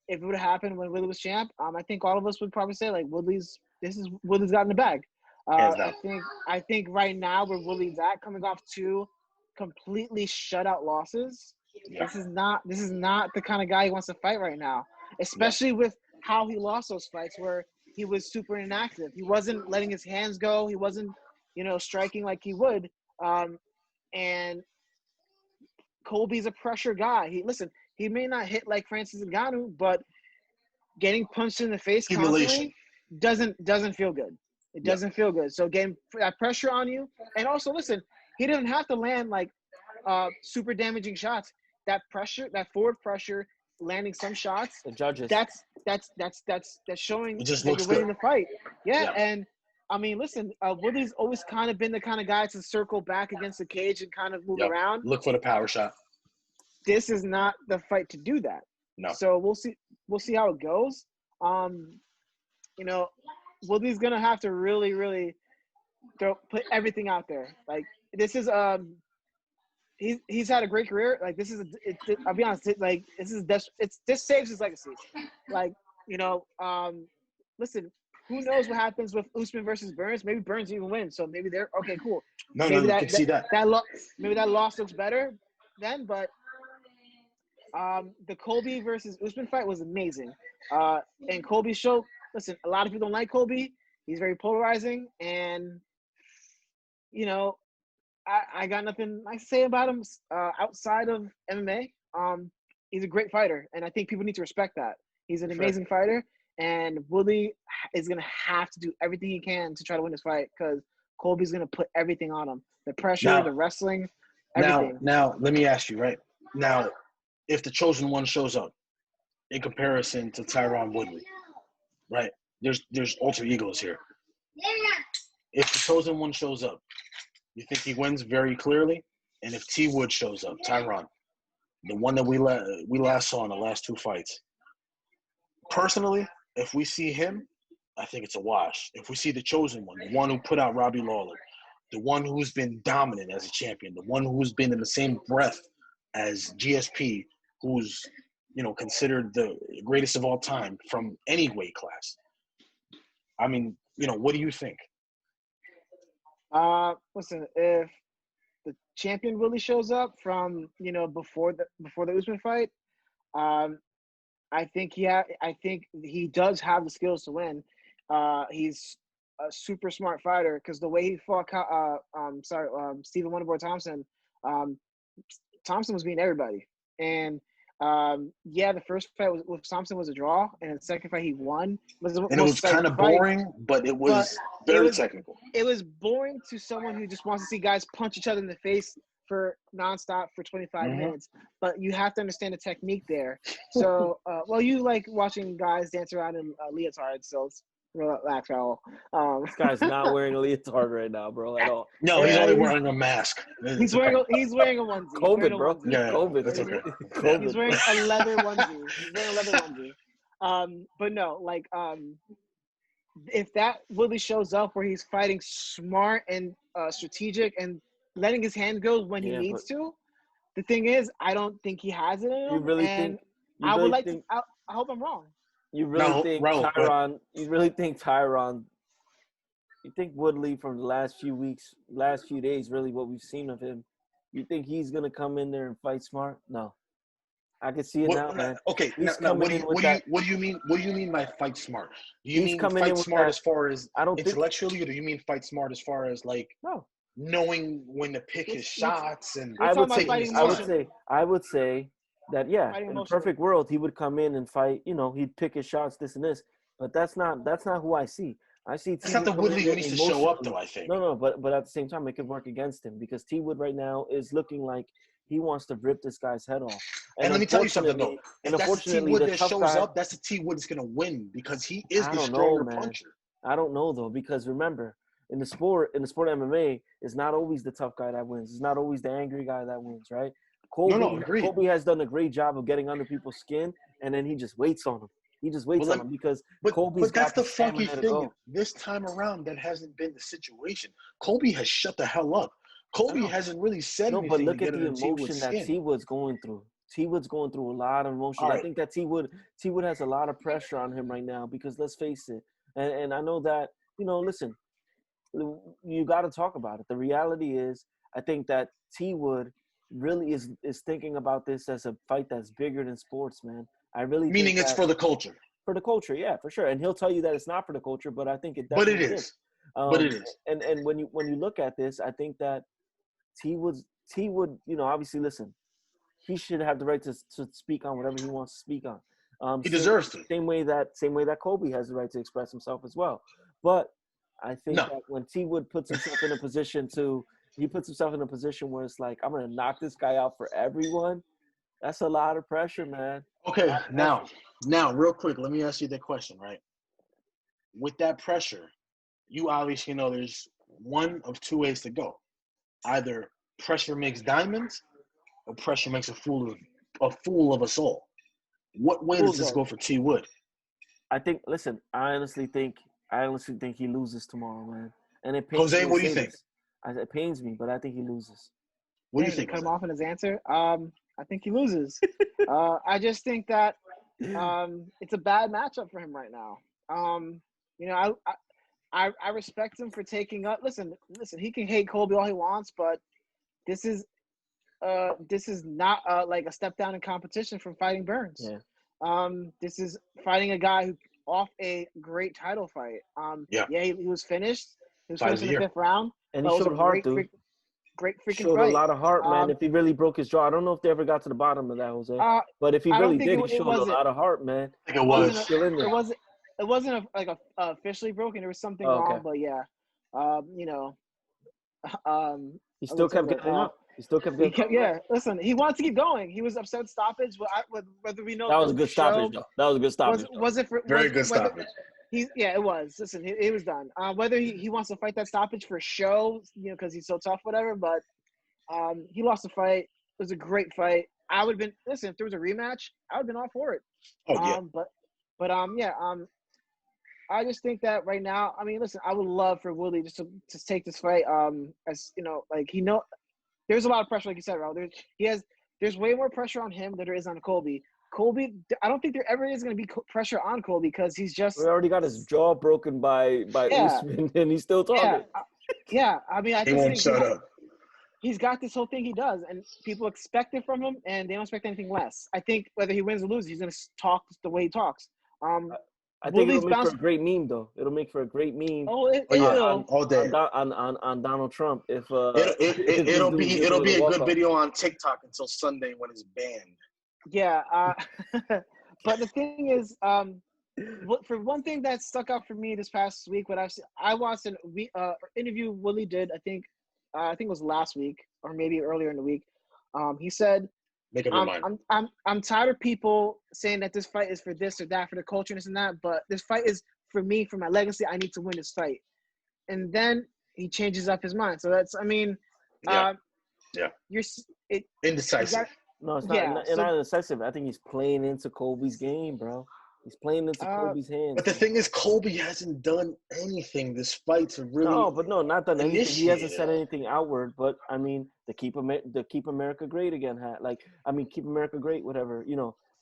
if it would have happened when Woodley was champ, I think all of us would probably say like Woodley's got in the bag. I think right now where Woodley's at, coming off 2 completely shutout losses, this is not the kind of guy he wants to fight right now, especially with how he lost those fights where he was super inactive. He wasn't letting his hands go. He wasn't, striking like he would. And Colby's a pressure guy. He may not hit like Francis Ngannou, but getting punched in the face constantly doesn't feel good. It doesn't feel good. So getting that pressure on you, and also he doesn't have to land like super damaging shots. That pressure, that forward pressure, landing some shots. The judges. That's showing it just that looks you're winning good. the fight. Yeah, and I mean, Woodley's always kind of been the kind of guy to circle back against the cage and kind of move around. Look for the power shot. This is not the fight to do that. No. So we'll see how it goes. Woodley's gonna have to really, really put everything out there. Like this is he's had a great career. Like this is I'll be honest. Like this saves his legacy. Like listen. Who knows what happens with Usman versus Burns? Maybe Burns even wins. So maybe they're okay. Cool. No, you can see that. Maybe that loss looks better then. But the Colby versus Usman fight was amazing. And Colby showed. Listen, a lot of people don't like Colby. He's very polarizing, and I got nothing nice to say about him outside of MMA. He's a great fighter, and I think people need to respect that. He's an amazing fighter. And Woodley is going to have to do everything he can to try to win this fight because Colby's going to put everything on him. The pressure, the wrestling, everything. Now, let me ask you, right? Now, if the chosen one shows up in comparison to Tyron Woodley, right? There's alter egos here. If the chosen one shows up, you think he wins very clearly? And if T. Wood shows up, Tyron, the one that we last saw in the last 2 fights, personally, if we see him, I think it's a wash. If we see the chosen one, the one who put out Robbie Lawler, the one who's been dominant as a champion, the one who's been in the same breath as GSP, who's considered the greatest of all time from any weight class. I mean, what do you think? Listen, if the champion really shows up from before the Usman fight, I think he does have the skills to win. He's a super smart fighter because the way he fought Stephen Wonderboy Thompson, Thompson was beating everybody. And the first fight with Thompson was a draw, and the second fight he won. It was kind of boring, but it was very technical. It was boring to someone who just wants to see guys punch each other in the face for nonstop for 25 minutes, but you have to understand the technique there. So, you like watching guys dance around in leotards, so it's relax, Raul. This guy's not wearing a leotard right now, bro, at all. No, he's only wearing a mask. He's wearing a onesie. COVID, bro. Yeah, COVID. That's okay. COVID. He's wearing a leather onesie. But no, if that Woodley shows up where he's fighting smart and strategic and letting his hand go when he Yeah, needs but to, the thing is, I don't think he has it in you him, really and think you I would really like to. think I hope I'm wrong. you really No, think Raul, go ahead. Tyron you really think Tyron you think Woodley from the last few weeks, last few days, really what we've seen of him, you think he's gonna come in there and fight smart? No. I can see it now, man. Okay, He's now coming in with that. what do you mean? What do you mean by fight smart? Do you He's mean coming in fight with smart that. as far as I don't think intellectually, or do you mean fight smart as far as like no. knowing when to pick his shots and We're I talking would about say fighting I would emotion. say I would say that yeah, Fighting in a emotionally. perfect world he would come in and fight, he'd pick his shots, this and this. But that's not who I see. I see that's T not Wood the coming in Woodley who there needs to show up, emotionally. though. I think. No, but at the same time it could work against him because T Wood right now is looking like he wants to rip this guy's head off. And let me tell you something though. If that's the T Wood The that tough shows guy, up, that's the T Wood that's gonna win because he is I the don't know, stronger man. puncher. I don't know though, because remember, in the sport of MMA, it's not always the tough guy that wins. It's not always the angry guy that wins, right? No, agreed. Colby has done a great job of getting under people's skin, and then he just waits on them. He just waits on them because Colby's that's got the the funky stamina to thing. go. This time around, that hasn't been the situation. Colby has shut the hell up. Colby hasn't really said No, but anything look to at get the under T Wood's emotion that skin. T Wood's going through. T Wood's going through a lot of emotions. Right. I think that T Wood has a lot of pressure on him right now because let's face it, and I know that listen, you got to talk about it. The reality is, I think that T Wood really is thinking about this as a fight that's bigger than sports, man. I really Meaning think it's that for the culture. for the culture, yeah, for sure. And he'll tell you that it's not for the culture, but I think it But definitely it is. is. But it is. And when you look at this, I think that T Wood, obviously, listen, he should have the right to speak on whatever he wants to speak on. He deserves to. Same way that Kobe has the right to express himself as well. But I think that when T Wood puts himself in a position where it's like, I'm gonna knock this guy out for everyone. That's a lot of pressure, man. Okay, now, real quick, let me ask you the question, right? With that pressure, you obviously know there's one of two ways to go. Either pressure makes diamonds, or pressure makes a fool of us all. What way does this go for T Wood? I think. Listen, I honestly think he loses tomorrow, man. And it pains Jose, me what do you think? It pains me, but I think he loses. What do you think? Cut him off in his answer. I think he loses. I just think that it's a bad matchup for him right now. I respect him for taking up. Listen. He can hate Colby all he wants, but this is not like a step down in competition from fighting Burns. Yeah. This is fighting a guy who off a great title fight. He was finished. He was finished in the 5th round. And he showed heart, dude. Great freaking showed fight. A lot of heart, man. If he really broke his jaw, I don't know if they ever got to the bottom of that, Jose. But if he really did, he showed a lot of heart, man. I think it was. Still in there. It wasn't officially broken. There was something wrong, but yeah, he still kept getting up. Listen, he wants to keep going. He was upset stoppage. Whether we know that was a good stoppage, though. That was a good stoppage. Was it for very good stoppage? It was. Listen, he was done. Whether he wants to fight that stoppage for show, because he's so tough, whatever. But he lost the fight. It was a great fight. I would have been. Listen, if there was a rematch, I would have been all for it. Oh yeah. I just think that right now, listen, I would love for Woodley just to take this fight. There's a lot of pressure, like you said, Raul. There's way more pressure on him than there is on Colby. Colby, I don't think there ever is going to be pressure on Colby because he's just. He already got his jaw broken by Usman, and he's still talking. I he won't shut up. He's got this whole thing he does, and people expect it from him, and they don't expect anything less. I think whether he wins or loses, he's going to talk the way he talks. I think it'll make for a great meme, though. It'll make for a great meme. Oh, it will. All day. On Donald Trump. It'll be a good video on TikTok until Sunday when it's banned. Yeah, but the thing is, for one thing that stuck out for me this past week, I watched an interview Woodley did. I think it was last week or maybe earlier in the week. He said, "Make up your mind. I'm tired of people saying that this fight is for this or that, for the culture and this and that, but this fight is for me, for my legacy. I need to win this fight." And then he changes up his mind. So that's, you're indecisive. No, it's not. Not indecisive. I think he's playing into Colby's game, bro. He's playing into Colby's hands. But the thing is, Colby hasn't done anything this fight to really. Not done anything. He hasn't said it. anything outward. But I mean, the Keep America Great again hat. Keep America Great, whatever.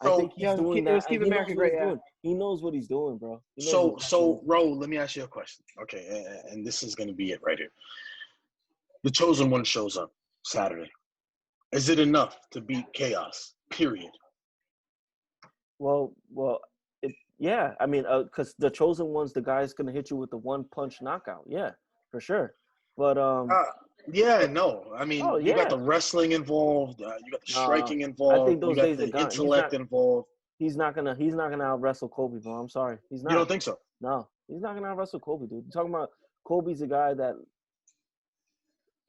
I think he's doing that. Keep America Great. Yeah. He knows what he's doing, bro. So Raul, let me ask you a question. Okay, and this is gonna be it right here. The Chosen One shows up Saturday. Is it enough to beat Chaos? Period. Well, yeah. I mean, because the Chosen One's the guy's gonna hit you with the one punch knockout. Yeah, for sure. But yeah, no. I mean, you got the wrestling involved. You got the striking involved. I think those days are gone. Intellect involved. He's not gonna out wrestle Colby, bro. I'm sorry. He's not. You don't think so? No, he's not gonna out wrestle Colby, dude. You're talking about Colby's a guy that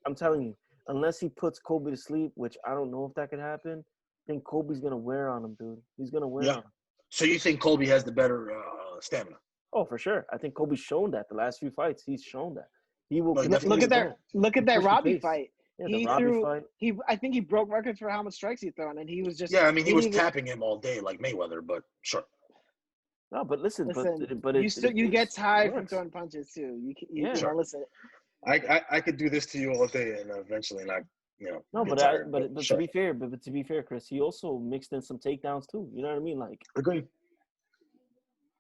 I'm telling you, unless he puts Colby to sleep, which I don't know if that could happen, I think Colby's gonna wear on him, dude. He's gonna wear on him. So you think Colby has the better stamina? Oh, for sure. I think Colby's shown that the last few fights. He's shown that. He will. Look at that Robbie fight. Yeah, I think he broke records for how much strikes he thrown, and he was just. Yeah, I mean, he was tapping him all day like Mayweather, but sure. No, but listen, but you get tired from throwing punches too. You listen. I could do this to you all day and eventually not, No, but to be fair, Chris, he also mixed in some takedowns too. You know what I mean? Agree.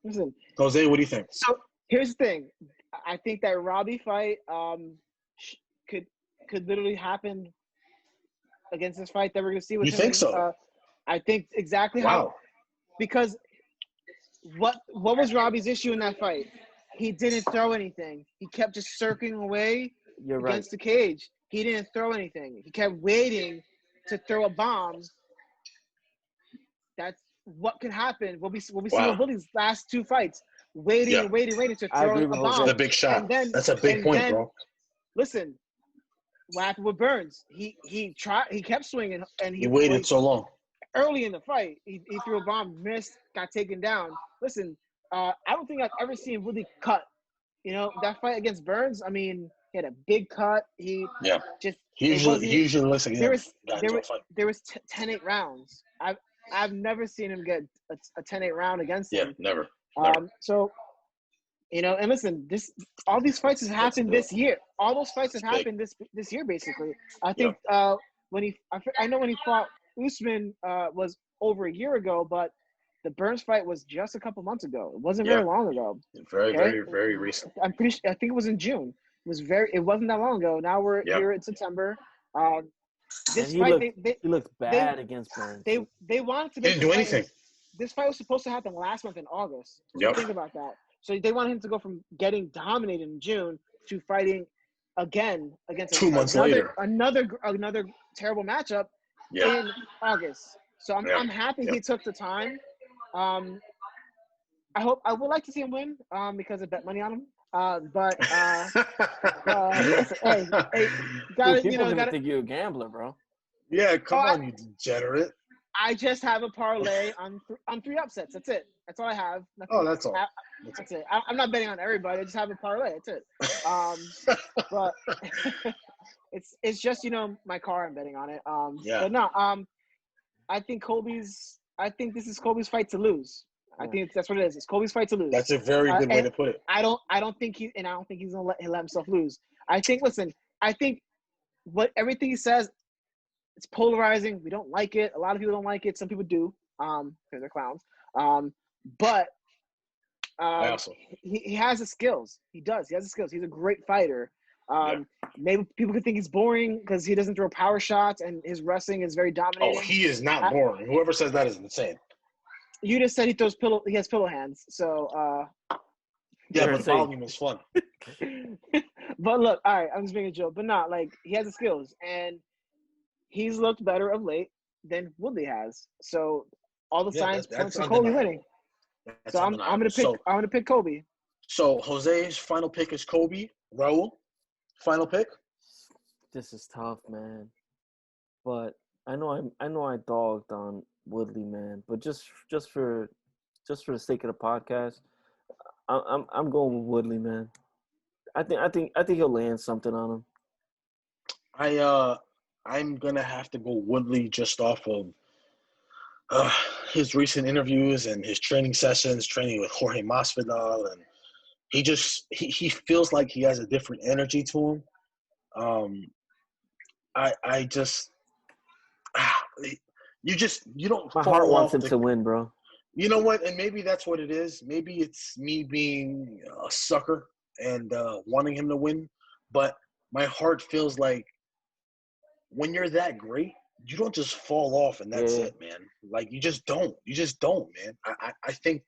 Listen, Jose, what do you think? So here's the thing. I think that Robbie fight could literally happen against this fight that we're gonna see with him. You think so? I think exactly how. Because what was Robbie's issue in that fight? He didn't throw anything. He kept just circling away against the cage. He didn't throw anything. He kept waiting to throw a bomb. That's what could happen. We'll be seeing Woodley's last two fights. Waiting to throw a bomb. The big shot. That's a big point, bro. Listen, what happened with Burns? He kept swinging and he waited so long. Early in the fight, he threw a bomb, missed, got taken down. Listen, I don't think I've ever seen Woodley cut. That fight against Burns, I mean, he had a big cut. He usually looks like there was 10-8 rounds. I've never seen him get a 10-8 round against him. Yeah, never. So, and listen, all these fights have happened this year. All those fights have happened this year, basically. I think I know when he fought Usman was over a year ago, but the Burns fight was just a couple months ago. It wasn't very long ago. Very, very, very recent. I'm pretty sure. I think it was in June. It wasn't that long ago. Now we're here in September. This fight, he looked bad against Burns. They wanted to. He didn't do anything. This fight was supposed to happen last month in August. Yep. Think about that. So they wanted him to go from getting dominated in June to fighting again against 2 months later. Another terrible matchup in August. So I'm happy he took the time. I would like to see him win because I bet money on him. But hey, gotta think you're a gambler, bro. Yeah, come on, you degenerate. I just have a parlay on 3 upsets. That's it. That's all I have. That's all. That's it. I'm not betting on everybody. I just have a parlay. That's it. But it's just my car. I'm betting on it. But no. I think this is Colby's fight to lose. I think that's what it is. It's Colby's fight to lose. That's a very good way to put it. I don't think he's gonna let himself lose. I think everything he says, it's polarizing. We don't like it. A lot of people don't like it. Some people do, because they're clowns. But he has the skills. He does. He has the skills. He's a great fighter. Maybe people could think he's boring because he doesn't throw power shots and his wrestling is very dominating. Oh, he is not boring. Whoever says that is insane. You just said he has pillow hands. So yeah, but volume is fun. But look, all right, I'm just making a joke. But not he has the skills and he's looked better of late than Woodley has. So all the signs point to Colby winning. So I'm gonna pick Colby. So Jose's final pick is Colby. Raul, final pick. This is tough, man. But I know I dogged on Woodley, man. But just for the sake of the podcast, I'm going with Woodley, man. I think he'll land something on him. I'm gonna have to go Woodley just off of his recent interviews and his training sessions, training with Jorge Masvidal, and he feels like he has a different energy to him. I just you don't. My heart wants him to win, bro. You know what? And maybe that's what it is. Maybe it's me being a sucker and wanting him to win. But my heart feels like when you're that great, you don't just fall off and that's it, man. Like you just don't. You just don't, man. I think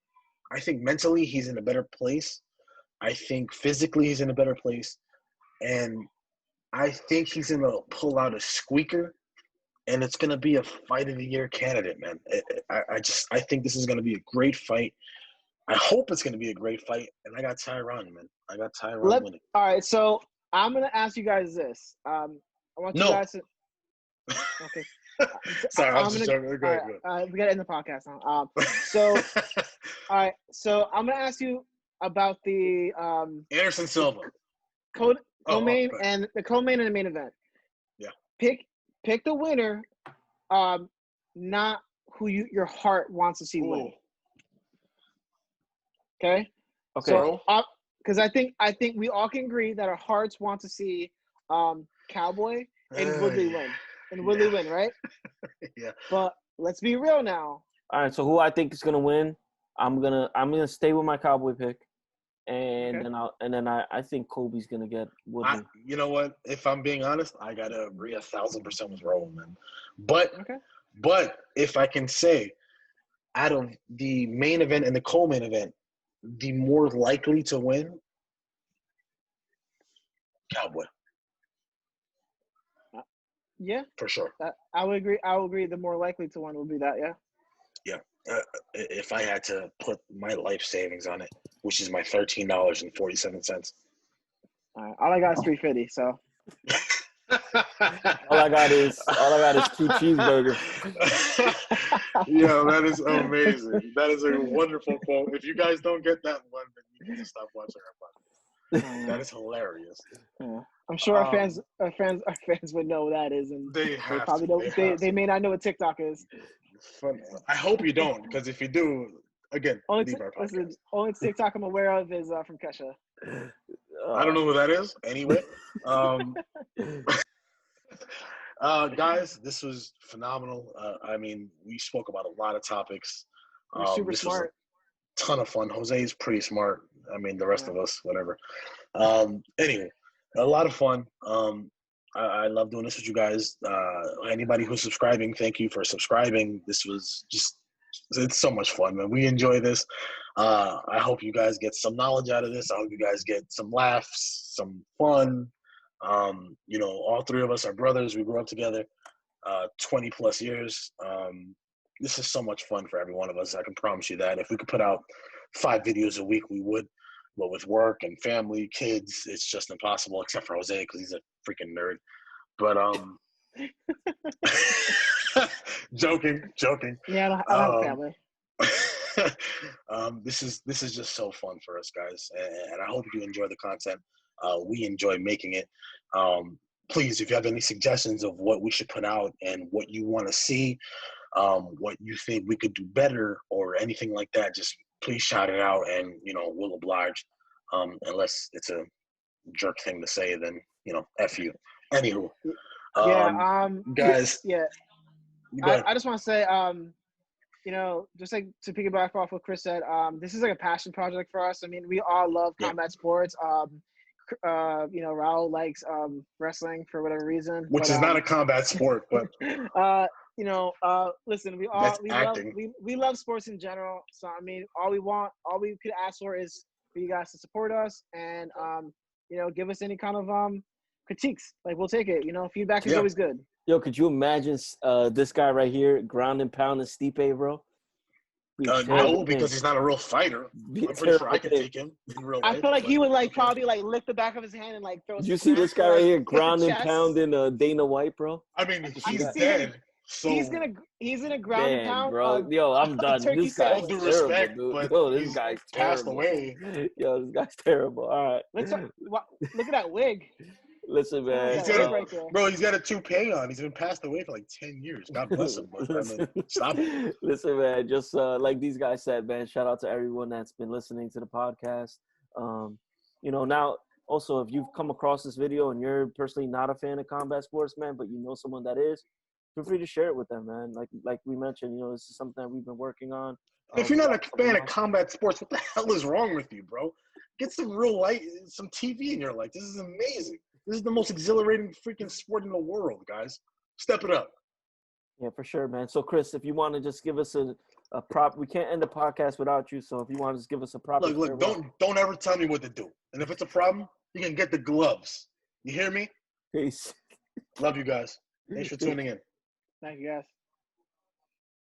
mentally he's in a better place. I think physically he's in a better place. And I think he's going to pull out a squeaker, and it's going to be a fight of the year candidate, man. I think this is going to be a great fight. I hope it's going to be a great fight, and I got Tyron, man. I got Tyron winning. All right, so I'm going to ask you guys this. I want you guys to – okay. Sorry, I was just joking. Go ahead. We got to end the podcast now. So, all right, so I'm going to ask you about the Anderson Silva. Co-main and the co-main and the main event. Yeah. Pick the winner, not who your heart wants to see win. Okay. So, because I think we all can agree that our hearts want to see Cowboy and Woodley win. And Woodley win, right? Yeah. But let's be real now. All right. So who I think is gonna win? I'm gonna stay with my Cowboy pick. And then I think Kobe's gonna get Woodley. You know what? If I'm being honest, I gotta agree 1,000% with Raul, man. But if I can say, out of the main event and the co-main event, the more likely to win, Cowboy. Yeah, for sure. I would agree. I would agree. The more likely to win would be that. Yeah. Yeah. If I had to put my life savings on it, which is my $13.47. All I got is $3.50. So. all I got is 2 cheeseburgers. Yeah, that is amazing. That is a wonderful quote. If you guys don't get that one, then you need to stop watching our podcast. That is hilarious. Yeah. I'm sure our fans would know what that is, and they probably don't. They may not know what TikTok is. Fun. I hope you don't, because if you do, again, leave our podcast. Listen, only TikTok I'm aware of is from Kesha. I don't know who that is. Anyway, guys, this was phenomenal. I mean, we spoke about a lot of topics. Super smart. Was a ton of fun. Jose is pretty smart. I mean, the rest of us, whatever. Anyway, a lot of fun. I love doing this with you guys. Anybody who's subscribing, thank you for subscribing. This was it's so much fun, man. We enjoy this. I hope you guys get some knowledge out of this. I hope you guys get some laughs, some fun. All three of us are brothers. We grew up together 20 plus years. This is so much fun for every one of us. I can promise you that. If we could put out 5 videos a week, we would. But with work and family, kids, it's just impossible, except for Jose because he's a freaking nerd. But joking. Yeah, I don't have family. This is just so fun for us, guys, and I hope you enjoy the content. We enjoy making it. Please, if you have any suggestions of what we should put out and what you want to see, what you think we could do better or anything like that, just please shout it out, and we'll oblige. Unless it's a jerk thing to say, then F you. Anywho, guys. Yeah, I just want to say, just like to piggyback off what Chris said, this is like a passion project for us. I mean, we all love combat sports. Raul likes wrestling for whatever reason, which is not a combat sport, but listen, we love sports in general. So I mean, all we could ask for is for you guys to support us and give us any kind of critiques. Like, we'll take it. Feedback is always good. Yo, could you imagine this guy right here ground and pound and Stipe, bro? No, because he's not a real fighter. I'm pretty sure I could take him in real life. I feel like he would probably lick the back of his hand and throw. Did you see this guy right here ground and pounding Dana White, bro? I mean, he's dead. So he's gonna ground and pound, bro. Yo, I'm done. This guy's all due terrible, respect, dude. but Yo, this guy's passed terrible. away. Yo, this guy's terrible. All right. Look at that wig. Listen, man. He's got right there. Bro, he's got a toupee on. He's been passed away for like 10 years. God bless him. But I mean, stop it. Listen, man. Just like these guys said, man. Shout out to everyone that's been listening to the podcast. Now also if you've come across this video and you're personally not a fan of combat sports, man, but you know someone that is, feel free to share it with them, man. Like we mentioned, this is something that we've been working on. If you're not a fan of combat sports, what the hell is wrong with you, bro? Get some real light, some TV in your life. This is amazing. This is the most exhilarating freaking sport in the world, guys. Step it up. Yeah, for sure, man. So, Chris, if you want to just give us a prop, we can't end the podcast without you. So, if you want to just give us a prop. Look, don't ever tell me what to do. And if it's a problem, you can get the gloves. You hear me? Peace. Love you guys. Thanks for tuning in. Thank you, guys.